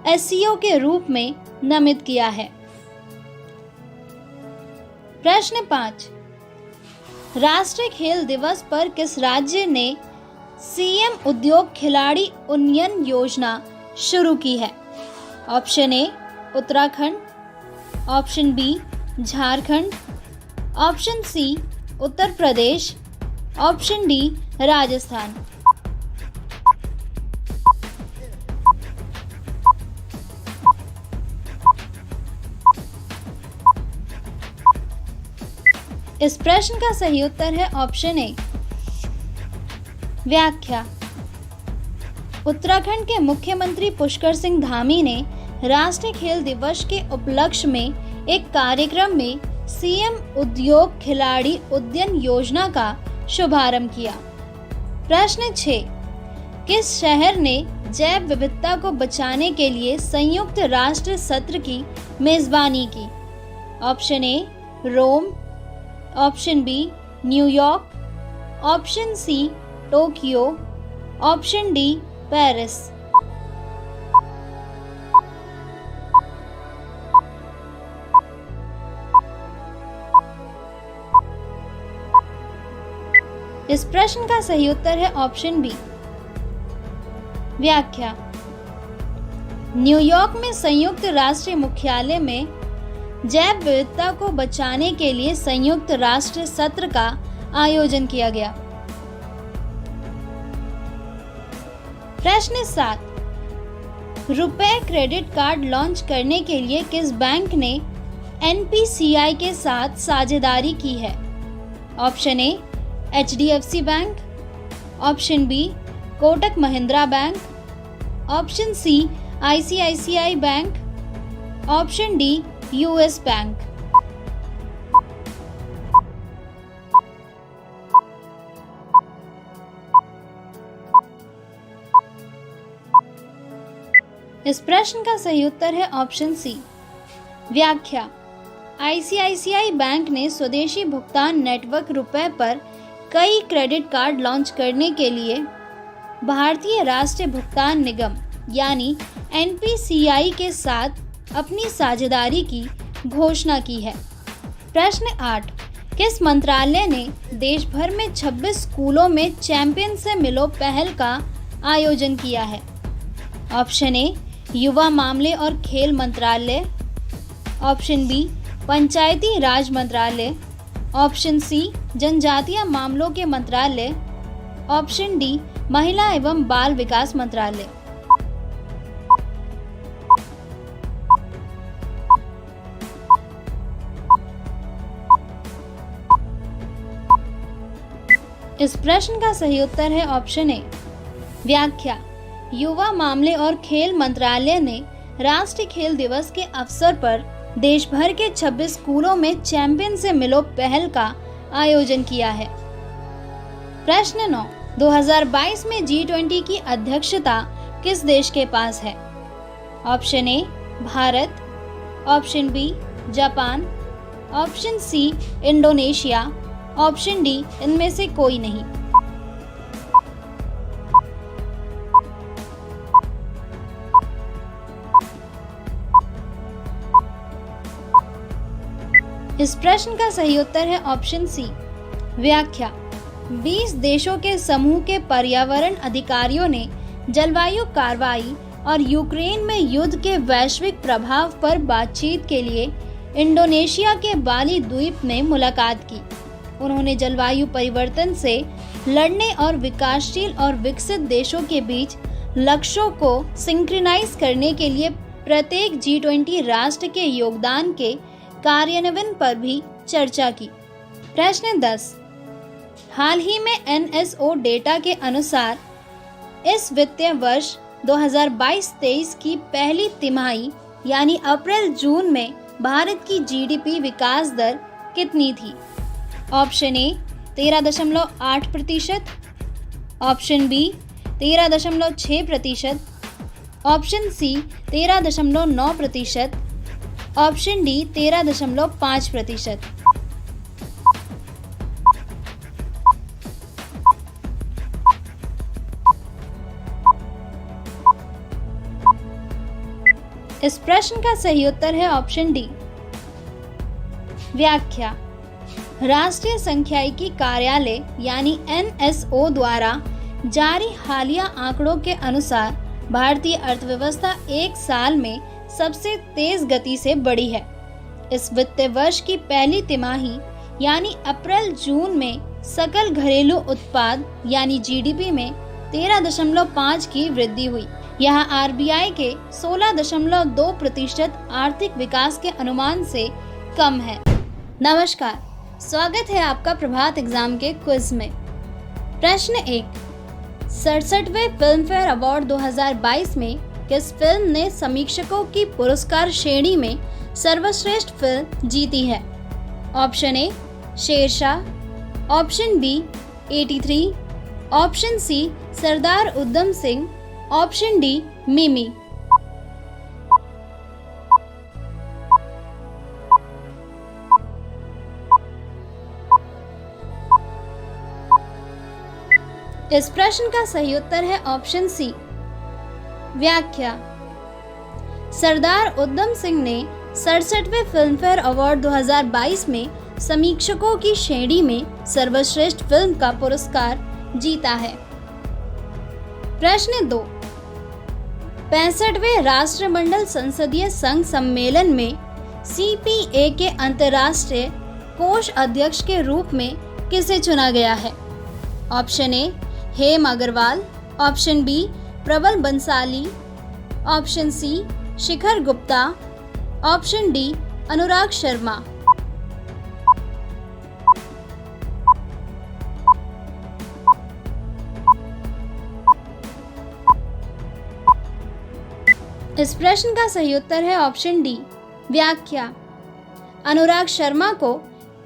एसईओ के रूप में नामित किया है। प्रश्न 5, राष्ट्रीय खेल दिवस पर किस राज्य ने सीएम उद्योग खिलाड़ी उन्नयन योजना शुरू की है? Option A Uttarakhand, option B Jharkhand, option C Uttar Pradesh, option D Rajasthan. इस प्रश्न का सही उत्तर है ऑप्शन ए। व्याख्या। उत्तराखंड के मुख्यमंत्री पुष्कर सिंह धामी ने राष्ट्रीय खेल दिवस के उपलक्ष्य में एक कार्यक्रम में सीएम उद्योग खिलाड़ी उद्यन योजना का शुभारंभ किया। प्रश्न 6, किस शहर ने जैव विविधता को बचाने के लिए संयुक्त राष्ट्र सत्र की मेजबानी की? Option A Rome, option B New York, option C Tokyo, option D Paris. इस प्रश्न का सही उत्तर है ऑप्शन बी। व्याख्या। न्यूयॉर्क में संयुक्त राष्ट्र मुख्यालय में जैव विविधता को बचाने के लिए संयुक्त राष्ट्र सत्र का आयोजन किया गया। प्रश्न 7। रुपए क्रेडिट कार्ड लॉन्च करने के लिए किस बैंक ने NPCI के साथ साझेदारी की है? Option A HDFC bank, option B Kotak Mahindra bank, option C ICICI bank, option D US bank. इस प्रश्न का सही उत्तर है ऑप्शन सी। व्याख्या। ICICI बैंक ने स्वदेशी भुगतान नेटवर्क रुपए पर कई क्रेडिट कार्ड लॉन्च करने के लिए भारतीय राष्ट्रीय भुगतान निगम यानी NPCI के साथ अपनी साझेदारी की घोषणा की है। प्रश्न 8। किस मंत्रालय ने देश भर में 26 स्कूलों में चैंपियन से मिलो पहल का आयोजन किया है? ऑप्शन ए युवा मामले और खेल मंत्रालय, ऑप्शन बी पंचायती राज मंत्रालय, ऑप्शन सी जनजातीय मामलों के मंत्रालय, ऑप्शन डी महिला एवं बाल विकास मंत्रालय। इस प्रश्न का सही उत्तर है ऑप्शन ए। व्याख्या। युवा मामले और खेल मंत्रालय ने राष्ट्रीय खेल दिवस के अवसर पर देश भर के 26 स्कूलों में चैंपियन से मिलो पहल का आयोजन किया है। प्रश्न 9। 2022 में G20 की अध्यक्षता किस देश के पास है? Option A Bharat, option B Japan, option C Indonesia, option D इनमें से कोई नहीं। इस प्रश्न का सही उत्तर है ऑप्शन सी। व्याख्या। 20 देशों के समूह के पर्यावरण अधिकारियों ने जलवायु कार्रवाई और यूक्रेन में युद्ध के वैश्विक प्रभाव पर बातचीत के लिए इंडोनेशिया के बाली द्वीप में मुलाकात की। उन्होंने जलवायु परिवर्तन से लड़ने और विकासशील और विकसित देशों के बीच लक्ष्यों को सिंक्रोनाइज करने के लिए प्रत्येक G20 राष्ट्र के योगदान के कार्यान्वयन पर भी चर्चा की। प्रश्न 10। हाल ही में NSO डेटा के अनुसार इस वित्तीय वर्ष 2022-23 की पहली तिमाही यानी अप्रैल-जून में भारत की GDP विकास दर कितनी थी? Option A 13.8%, option B 13.6%, option C 13.9%, option D 13.5%। इस प्रश्न का सही उत्तर है ऑप्शन डी। व्याख्या। राष्ट्रीय सांख्यिकी कार्यालय यानी NSO द्वारा जारी हालिया आंकड़ों के अनुसार भारतीय अर्थव्यवस्था एक साल में सबसे तेज गति से बढ़ी है। इस वित्तीय वर्ष की पहली तिमाही यानी अप्रैल-जून में सकल घरेलू उत्पाद यानी GDP में 13.5 की वृद्धि हुई। यह RBI के 16.2% आर्थिक विकास के अनुमान से कम है। नमस्कार, स्वागत है आपका प्रभात एग्जाम के क्विज में। प्रश्न 1। 67वें फिल्म फेयर अवार्ड 2022 में किस फिल्म ने समीक्षकों की पुरस्कार श्रेणी में सर्वश्रेष्ठ फिल्म जीती है? Option A Shershaah, option B 83, option C Sardar Udham Singh, option D Mimi. इस प्रश्न का सही उत्तर है ऑप्शन सी व्याख्या। सरदार उधम सिंह ने 67वें फिल्म फेयर अवार्ड 2022 में समीक्षकों की श्रेणी में सर्वश्रेष्ठ फिल्म का पुरस्कार जीता है। प्रश्न 2, 65वें राष्ट्रमंडल संसदीय संघ सम्मेलन में CPA के अंतर्राष्ट्रीय कोष अध्यक्ष के रूप में किसे चुना गया है? Option A Hem Agarwal, option B Prabal Bansali, option C Shikhar Gupta, option D Anurag Sharma. इस प्रश्न का सही उत्तर है ऑप्शन डी व्याख्या। अनुराग शर्मा को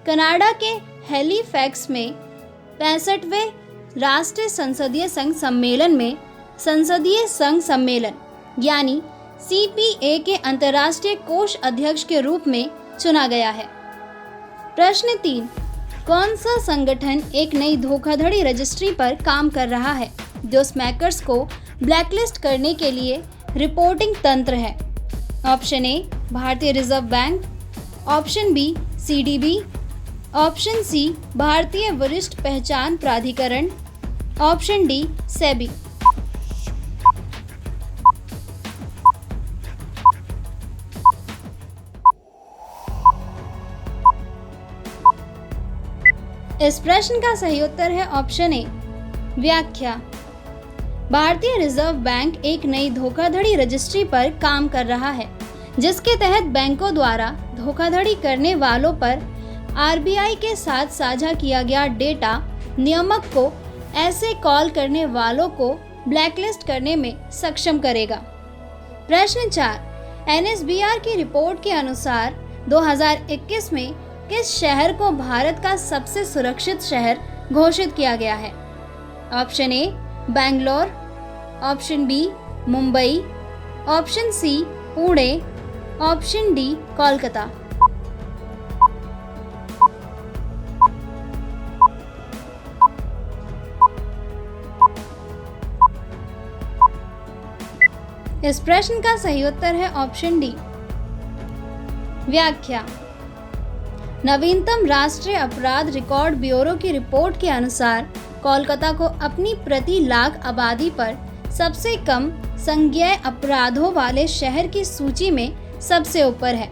कनाडा के हैलीफैक्स में 65वें राष्ट्रीय संसदीय संघ सम्मेलन में संसदीय संघ सम्मेलन यानी CPA के अंतर्राष्ट्रीय कोष अध्यक्ष के रूप में चुना गया है। प्रश्न 3, कौन सा संगठन एक नई धोखाधड़ी रजिस्ट्री पर काम कर रहा है जो स्मैकर्स को ब्लैकलिस्ट करने के लिए रिपोर्टिंग तंत्र है? ऑप्शन ए भारतीय reserve bank, option B CDB, option C भारतीय वरिष्ठ पहचान प्राधिकरण, ऑप्शन डी सेबी। इस प्रश्न का सही उत्तर है ऑप्शन ए व्याख्या। भारतीय रिजर्व बैंक एक नई धोखाधड़ी रजिस्ट्री पर काम कर रहा है जिसके तहत बैंकों द्वारा धोखाधड़ी करने वालों पर RBI के साथ साझा किया गया डेटा नियामक को ऐसे कॉल करने वालों को ब्लैकलिस्ट करने में सक्षम करेगा। प्रश्न 4, NSBR की रिपोर्ट के अनुसार 2021 में किस शहर को भारत का सबसे सुरक्षित शहर घोषित किया गया है? Option A Bangalore, option B Mumbai, option C Pune, option D Kolkata. इस प्रश्न का सही उत्तर है ऑप्शन डी व्याख्या। नवीनतम राष्ट्रीय अपराध रिकॉर्ड ब्यूरो की रिपोर्ट के अनुसार कोलकाता को अपनी प्रति लाख आबादी पर सबसे कम संज्ञेय अपराधों वाले शहर की सूची में सबसे ऊपर है,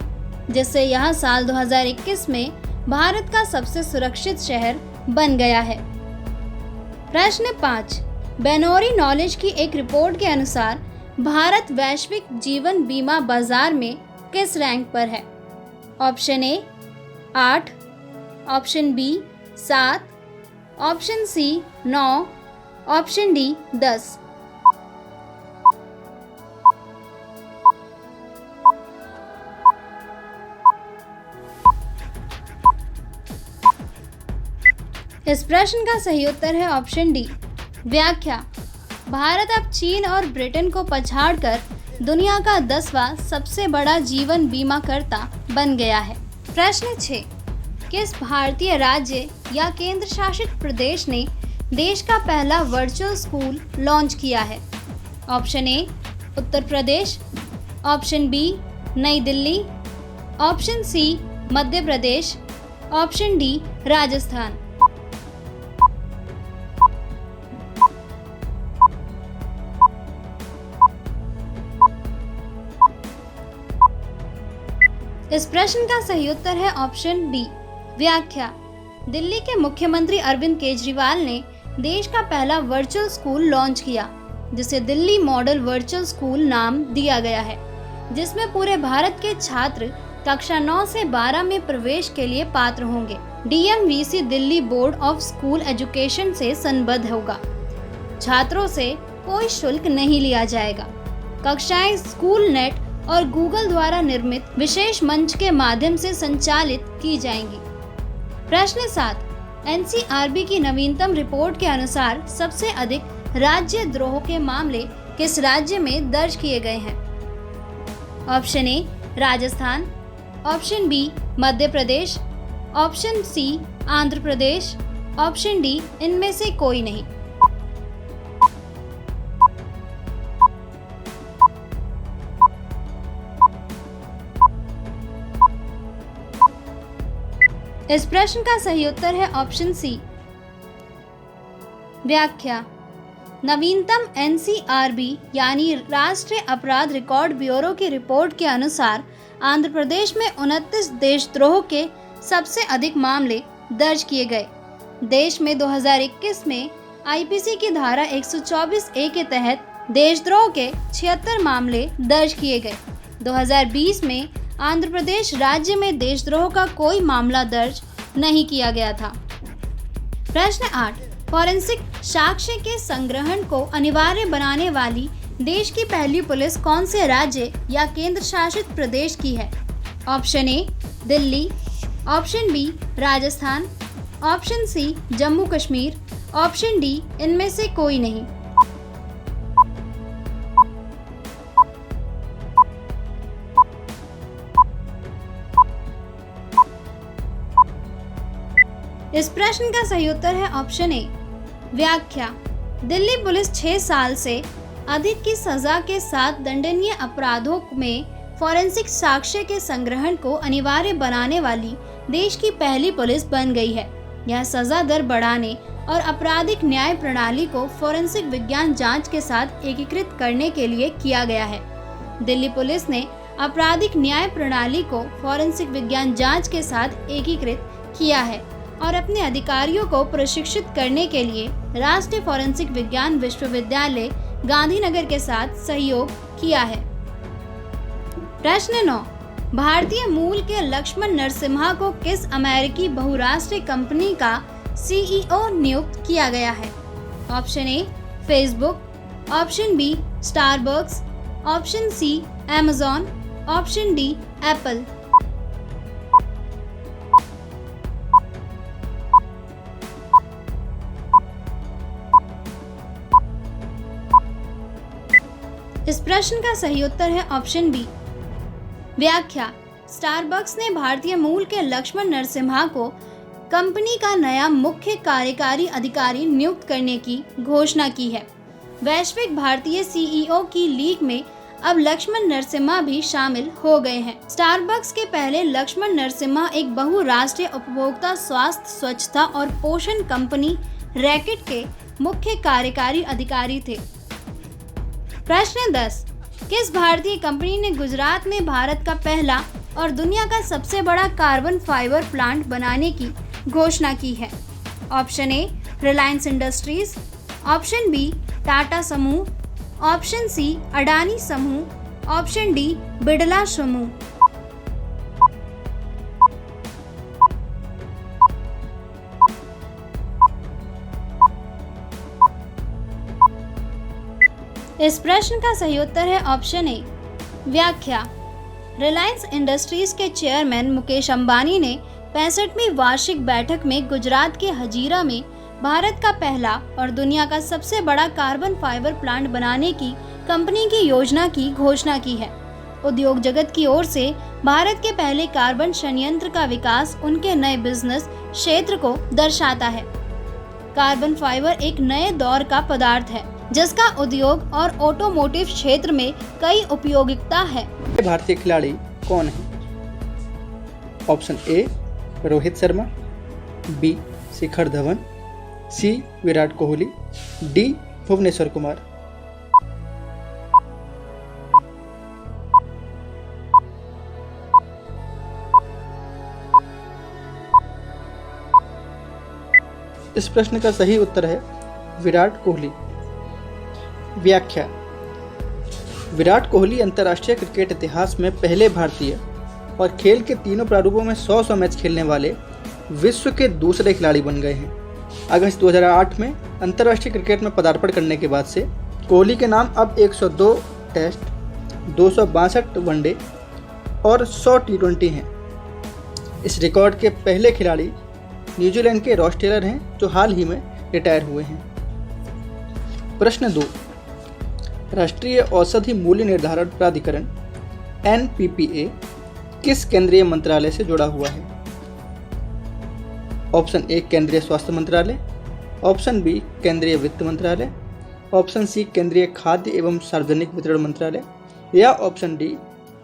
जिससे यह साल 2021 में भारत का सबसे सुरक्षित शहर बन गया है। प्रश्न 5, बेनोरी नॉलेज की एक रिपोर्ट के अनुसार भारत वैश्विक जीवन बीमा बाजार में किस रैंक पर है? Option A 8, option B 7, option C 9, option D 10। इस प्रश्न का सही उत्तर है ऑप्शन डी व्याख्या। भारत अब चीन और ब्रिटेन को पछाड़कर दुनिया का 10वां सबसे बड़ा जीवन बीमा कर्ता बन गया है। प्रश्न 6, किस भारतीय राज्य या केंद्र शासित प्रदेश ने देश का पहला वर्चुअल स्कूल लॉन्च किया है? Option A Uttar Pradesh, option B New Delhi, option C Madhya Pradesh, option D Rajasthan. इस प्रश्न का सही उत्तर है ऑप्शन डी व्याख्या। दिल्ली के मुख्यमंत्री अरविंद केजरीवाल ने देश का पहला वर्चुअल स्कूल लॉन्च किया जिसे दिल्ली मॉडल वर्चुअल स्कूल नाम दिया गया है, जिसमें पूरे भारत के छात्र कक्षा 9 से 12 में प्रवेश के लिए पात्र होंगे। DMVC Delhi board of school education से संबद्ध होगा। छात्रों से कोई शुल्क नहीं लिया जाएगा। कक्षाएं स्कूल नेट और गूगल द्वारा निर्मित विशेष मंच के माध्यम से संचालित की जाएंगी। प्रश्न 7, NCRB की नवीनतम रिपोर्ट के अनुसार सबसे अधिक राज्य द्रोह के मामले किस राज्य में दर्ज किए गए हैं? Option A Rajasthan, option B Madhya Pradesh, option C Andhra Pradesh, option D इनमें से कोई नहीं। इस प्रश्न का सही उत्तर है ऑप्शन सी। व्याख्या: नवीनतम NCRB यानी राष्ट्रीय अपराध रिकॉर्ड ब्यूरो की रिपोर्ट के अनुसार आंध्र प्रदेश में 29 देशद्रोह के सबसे अधिक मामले दर्ज किए गए। देश में 2021 में IPC की धारा 124A के तहत देशद्रोह के 76 मामले दर्ज किए गए। 2020 में आंध्र प्रदेश राज्य में देशद्रोह का कोई मामला दर्ज नहीं किया गया था। प्रश्न 8, फॉरेंसिक साक्ष्य के संग्रहण को अनिवार्य बनाने वाली देश की पहली पुलिस कौन से राज्य या केंद्र शासित प्रदेश की है? Option A Delhi, option B Rajasthan, option C Jammu Kashmir, option D इनमें से कोई नहीं। इस प्रश्न का सही उत्तर है ऑप्शन ए। व्याख्या: दिल्ली पुलिस 6 साल से अधिक की सजा के साथ दंडनीय अपराधों में फॉरेंसिक साक्ष्य के संग्रहण को अनिवार्य बनाने वाली देश की पहली पुलिस बन गई है। यह सजा दर बढ़ाने और आपराधिक न्याय प्रणाली को फॉरेंसिक विज्ञान जांच के साथ एकीकृत करने के लिए किया गया है। दिल्ली पुलिस ने आपराधिक न्याय प्रणाली को फॉरेंसिक विज्ञान जांच के साथ एकीकृत किया है और अपने अधिकारियों को प्रशिक्षित करने के लिए राष्ट्रीय फॉरेंसिक विज्ञान विश्वविद्यालय गांधीनगर के साथ सहयोग किया है। प्रश्न 9, भारतीय मूल के लक्ष्मण नरसिम्हा को किस अमेरिकी बहुराष्ट्रीय कंपनी का CEO नियुक्त किया गया है? Option A Facebook, option B Starbucks, option C Amazon, option D Apple. इस प्रश्न का सही उत्तर है ऑप्शन बी। व्याख्या: स्टारबक्स ने भारतीय मूल के लक्ष्मण नरसिम्हा को कंपनी का नया मुख्य कार्यकारी अधिकारी नियुक्त करने की घोषणा की है। वैश्विक भारतीय CEO की लीग में अब लक्ष्मण नरसिम्हा भी शामिल हो गए हैं। स्टारबक्स के पहले लक्ष्मण नरसिम्हा एक बहुराष्ट्रीय उपभोक्ता स्वास्थ्य, स्वच्छता और पोषण कंपनी रैकेट के मुख्य कार्यकारी अधिकारी थे। प्रश्न 10, किस भारतीय कंपनी ने गुजरात में भारत का पहला और दुनिया का सबसे बड़ा कार्बन फाइबर प्लांट बनाने की घोषणा की है? Option A Reliance industries, option B Tata समूह, ऑप्शन सी अडानी समूह, ऑप्शन डी बिड़ला समूह। इस प्रश्न का सही उत्तर है ऑप्शन ए। व्याख्या: रिलायंस इंडस्ट्रीज के चेयरमैन मुकेश अंबानी ने 65वीं वार्षिक बैठक में गुजरात के हजीरा में भारत का पहला और दुनिया का सबसे बड़ा कार्बन फाइबर प्लांट बनाने की कंपनी की योजना की घोषणा की है। उद्योग जगत की ओर से भारत के पहले कार्बन संयंत्र का विकास उनके नए बिजनेस क्षेत्र को दर्शाता है। कार्बन फाइबर एक नए दौर का पदार्थ है जिसका उद्योग और ऑटोमोटिव क्षेत्र में कई उपयोगिता है। भारतीय खिलाड़ी कौन है? Option A Rohit Sharma, B Shikhar Dhawan, C Virat Kohli, D Bhuvneshwar Kumar. इस प्रश्न का सही उत्तर है विराट कोहली। व्याख्या: विराट कोहली अंतर्राष्ट्रीय क्रिकेट इतिहास में पहले भारतीय और खेल के तीनों प्रारूपों में 100 मैच खेलने वाले विश्व के दूसरे खिलाड़ी बन गए हैं। अगस्त 2008 में अंतर्राष्ट्रीय क्रिकेट में पदार्पण करने के बाद से कोहली के नाम अब 102 टेस्ट, 262 वनडे और 100 T20 हैं। इस रिकॉर्ड के पहले खिलाड़ी न्यूजीलैंड के रॉस टेलर हैं जो हाल ही में रिटायर हुए हैं। प्रश्न 2, राष्ट्रीय औषधि मूल्य निर्धारण प्राधिकरण NPPA किस केंद्रीय मंत्रालय से जुड़ा हुआ है? ऑप्शन ए केंद्रीय स्वास्थ्य मंत्रालय, ऑप्शन बी केंद्रीय वित्त मंत्रालय, ऑप्शन सी केंद्रीय खाद्य एवं सार्वजनिक वितरण मंत्रालय या ऑप्शन डी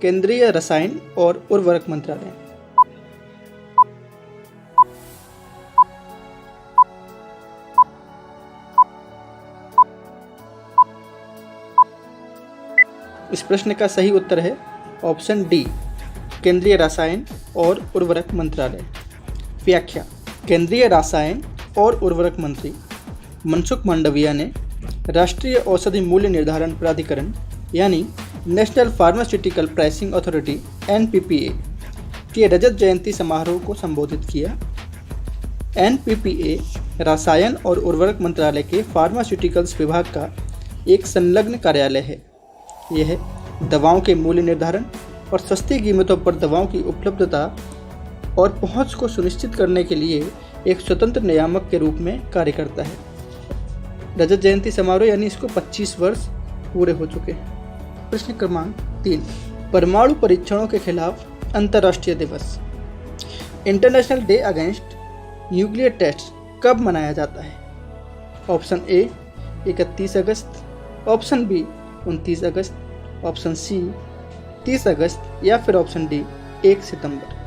केंद्रीय रसायन और उर्वरक मंत्रालय। इस प्रश्न का सही उत्तर है ऑप्शन डी केंद्रीय रसायन और उर्वरक मंत्रालय। व्याख्या: केंद्रीय रसायन और उर्वरक मंत्री मनसुख मांडविया ने राष्ट्रीय औषधि मूल्य निर्धारण प्राधिकरण यानी national pharmaceutical pricing authority NPPA के रजत जयंती समारोह को संबोधित किया। NPPA रसायन और उर्वरक मंत्रालय के फार्मास्यूटिकल्स विभाग का एक संलग्न कार्यालय है। यह दवाओं के मूल्य निर्धारण और सस्ती कीमतों पर दवाओं की उपलब्धता और पहुंच को सुनिश्चित करने के लिए एक स्वतंत्र नियामक के रूप में कार्य करता है। रजत जयंती समारोह यानी इसको 25 वर्ष पूरे हो चुके हैं। प्रश्न क्रमांक 3, परमाणु परीक्षणों के खिलाफ अंतर्राष्ट्रीय दिवस international day against nuclear test कब मनाया जाता है? ऑप्शन ए 31 अगस्त, ऑप्शन बी 29 अगस्त, ऑप्शन सी 30 अगस्त या फिर ऑप्शन डी 1 सितंबर।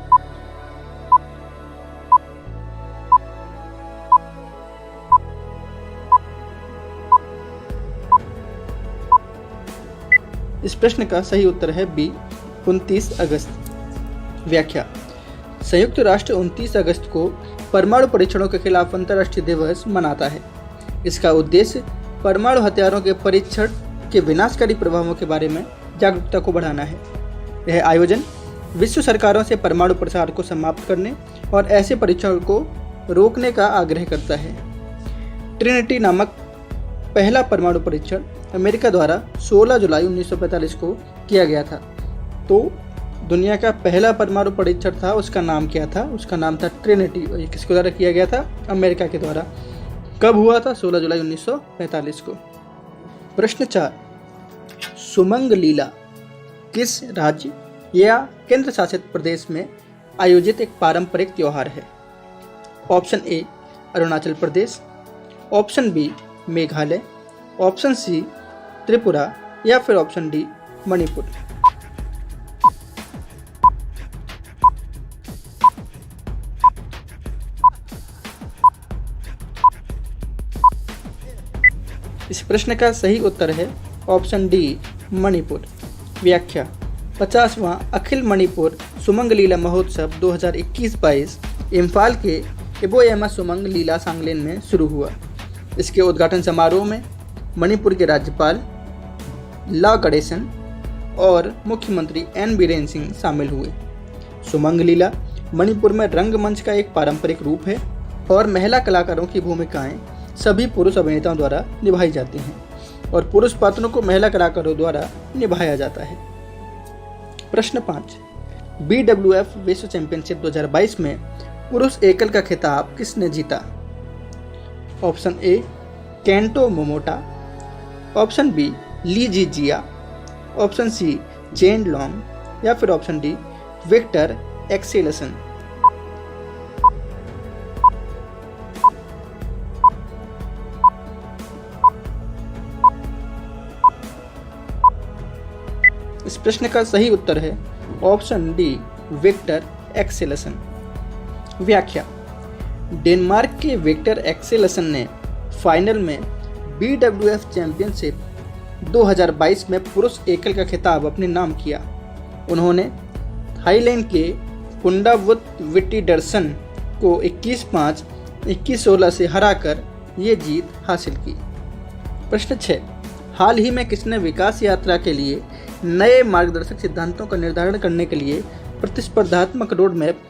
इस प्रश्न का सही उत्तर है बी 29 अगस्त। व्याख्या: संयुक्त राष्ट्र 29 अगस्त को परमाणु परीक्षणों के खिलाफ अंतर्राष्ट्रीय दिवस मनाता है। इसका उद्देश्य परमाणु हथियारों के परीक्षण के विनाशकारी प्रभावों के बारे में जागरूकता को बढ़ाना है। यह आयोजन विश्व सरकारों से परमाणु प्रसार को समाप्त करने और ऐसे परीक्षण को रोकने का आग्रह करता है। ट्रिनिटी नामक पहला परमाणु परीक्षण अमेरिका द्वारा 16 जुलाई 1945 को किया गया था। तो दुनिया का पहला परमाणु परीक्षण था, उसका नाम क्या था? उसका नाम था ट्रिनिटी। और ये किसके द्वारा किया गया था? अमेरिका के द्वारा। कब हुआ था? 16 जुलाई 1945 को। प्रश्न 4, सुमंग लीला किस राज्य या केंद्र शासित प्रदेश में आयोजित एक पारंपरिक त्योहार है? Option A Arunachal Pradesh, option B Meghalaya, option C Tripura या फिर ऑप्शन डी मणिपुर। इस प्रश्न का सही उत्तर है ऑप्शन डी मणिपुर। व्याख्या: 50वां अखिल मणिपुर सुमंग लीला महोत्सव 2021-22 इम्फाल के इबोयामा सुमंग लीला सांगलेन में शुरू हुआ। इसके उद्घाटन समारोह में मणिपुर के राज्यपाल ला गणेशन और मुख्यमंत्री एन बीरेन सिंह शामिल हुए। सुमंग लीला मणिपुर में रंगमंच का एक पारंपरिक रूप है और महिला कलाकारों की भूमिकाएं सभी पुरुष अभिनेताओं द्वारा निभाई जाती हैं और पुरुष पात्रों को महिला कलाकारों द्वारा निभाया जाता है। प्रश्न 5, BWF विश्व चैंपियनशिप 2022 में पुरुष एकल का खिताब किसने जीता? Option A Kento Momota, option B Lee Zii Jia, option C Chen Long या फिर ऑप्शन डी विक्टर एक्सेलसन। इस प्रश्न का सही उत्तर है ऑप्शन डी विक्टर एक्सेलसन। व्याख्या: डेनमार्क के विक्टर एक्सेलसन ने फाइनल में BWF चैंपियनशिप 2022 में पुरुष एकल का खिताब अपने नाम किया। उन्होंने थाईलैंड के पुंडावुत विट्टीडरसन को 21-5, 21-16 से हराकर ये जीत हासिल की। प्रश्न 6, हाल ही में किसने विकास यात्रा के लिए नए मार्गदर्शक सिद्धांतों का निर्धारण करने के लिए प्रतिस्पर्धात्मक रोड मैप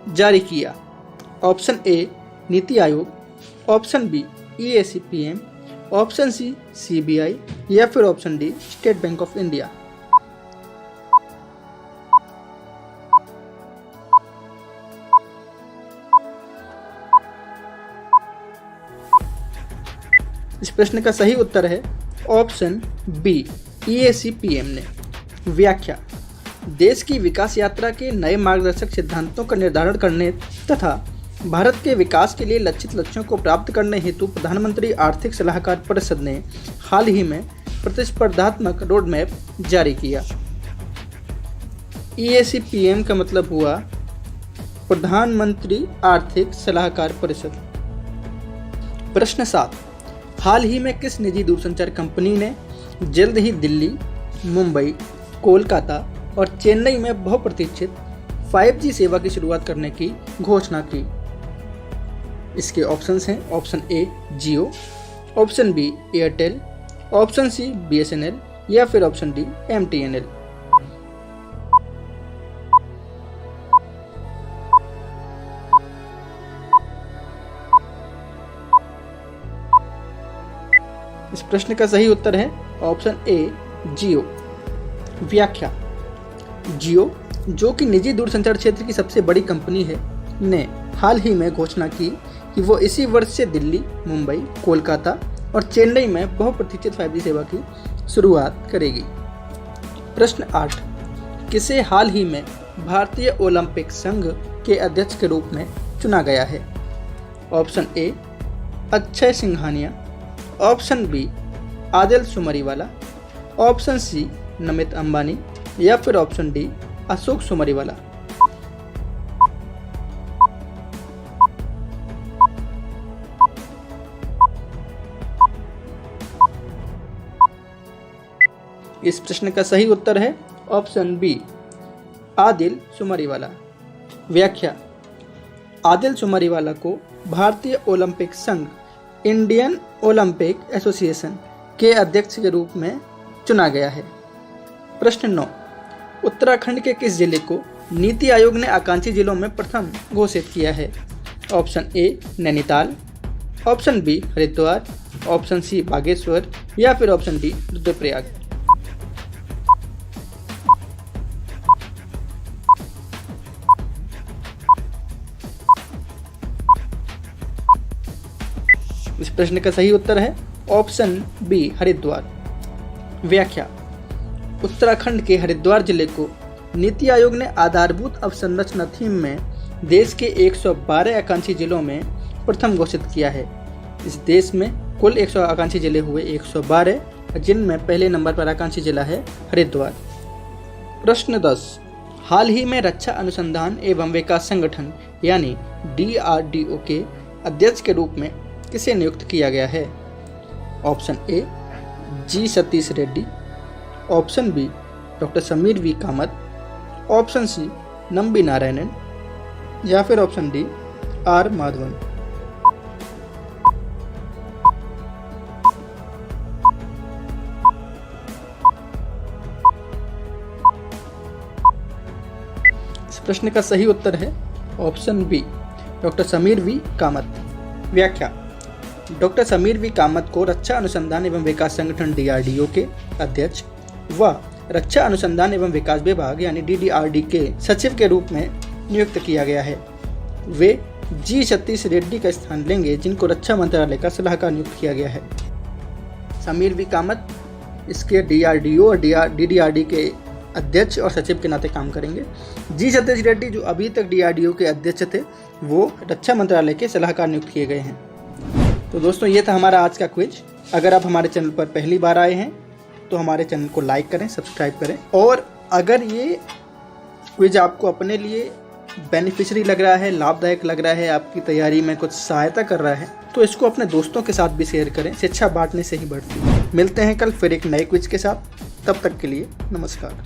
जारी किया? Option A NITI Aayog, option B EACPM, option C CBI या फिर option D state bank of India. इस प्रश्न का सही उत्तर है ऑप्शन बी EAC-PM ने। व्याख्या: देश की विकास यात्रा के नए मार्गदर्शक सिद्धांतों का निर्धारण करने तथा भारत के विकास के लिए लक्षित लक्ष्यों को प्राप्त करने हेतु प्रधानमंत्री आर्थिक सलाहकार परिषद ने हाल ही में प्रतिस्पर्धात्मक रोड मैप जारी किया। EAC-PM का मतलब हुआ प्रधानमंत्री आर्थिक सलाहकार परिषद। प्रश्न 7, हाल ही में किस निजी दूरसंचार कंपनी ने जल्द ही दिल्ली, मुंबई, कोलकाता और चेन्नई में बहुप्रतीक्षित 5G सेवा की शुरुआत करने की घोषणा की? इसके ऑप्शंस हैं option A Jio, option B Airtel, option C BSNL या फिर ऑप्शन डी MTNL। इस प्रश्न का सही उत्तर है ऑप्शन ए जियो। व्याख्या: जियो, जो कि निजी दूरसंचार क्षेत्र की सबसे बड़ी कंपनी है, ने हाल ही में घोषणा की कि वो इसी वर्ष से दिल्ली, मुंबई, कोलकाता और चेन्नई में बहुप्रतीक्षित 5G सेवा की शुरुआत करेगी। प्रश्न 8, किसे हाल ही में भारतीय ओलंपिक संघ के अध्यक्ष के रूप में चुना गया है? Option A Akshay Singhania, option B Adille Sumariwalla, option C Namit Ambani या फिर ऑप्शन डी अशोक सुमरीवाला। इस प्रश्न का सही उत्तर है ऑप्शन बी आदिल सुमरीवाला। व्याख्या: आदिल सुमरीवाला को भारतीय ओलंपिक संघ इंडियन ओलंपिक एसोसिएशन के अध्यक्ष के रूप में चुना गया है। प्रश्न 9, उत्तराखंड के किस जिले को नीति आयोग ने आकांक्षी जिलों में प्रथम घोषित किया है? Option A Nainital, option B Haridwar, option C Bageshwar या फिर ऑप्शन डी रुद्रप्रयाग। इस प्रश्न का सही उत्तर है ऑप्शन बी हरिद्वार। व्याख्या: उत्तराखंड के हरिद्वार जिले को नीति आयोग ने आधारभूत अवसंरचना थीम में देश के 112 आकांक्षी जिलों में प्रथम घोषित किया है। इस देश में कुल 100 आकांक्षी जिले हुए 112, जिनमें पहले नंबर पर आकांक्षी जिला है हरिद्वार। प्रश्न 10, हाल ही में रक्षा अनुसंधान एवं विकास संगठन यानी DRDO के अध्यक्ष के रूप में किसे नियुक्त किया गया है? Option A G Satish Reddy, option B doctor Sameer V Kamat, option C Nambi Narayanan या फिर ऑप्शन डी R माधवन। इस प्रश्न का सही उत्तर है option B doctor Sameer V Kamat. व्याख्या: डॉक्टर समीर V कामत को रक्षा अनुसंधान एवं विकास संगठन DRDO के अध्यक्ष व रक्षा अनुसंधान एवं विकास विभाग यानी DDRD के सचिव के रूप में नियुक्त किया गया है। वे G सतीश रेड्डी का स्थान लेंगे, जिनको रक्षा मंत्रालय का सलाहकार नियुक्त किया गया है। समीर V कामत इसके DRDO और DDRD के अध्यक्ष और सचिव के नाते काम करेंगे। G सतीश रेड्डी जो अभी तक DRDO के अध्यक्ष थे, वो रक्षा मंत्रालय के सलाहकार नियुक्त किए गए हैं। तो दोस्तों, ये था हमारा आज का क्विज। अगर आप हमारे चैनल पर पहली बार आए हैं तो हमारे चैनल को लाइक करें, सब्सक्राइब करें, और अगर ये क्विज आपको अपने लिए बेनिफिशियरी लग रहा है, लाभदायक लग रहा है, आपकी तैयारी में कुछ सहायता कर रहा है, तो इसको अपने दोस्तों के साथ भी शेयर करें। शिक्षा बांटने से ही बढ़ती है। मिलते हैं कल फिर एक नए क्विज के साथ। तब तक के लिए नमस्कार।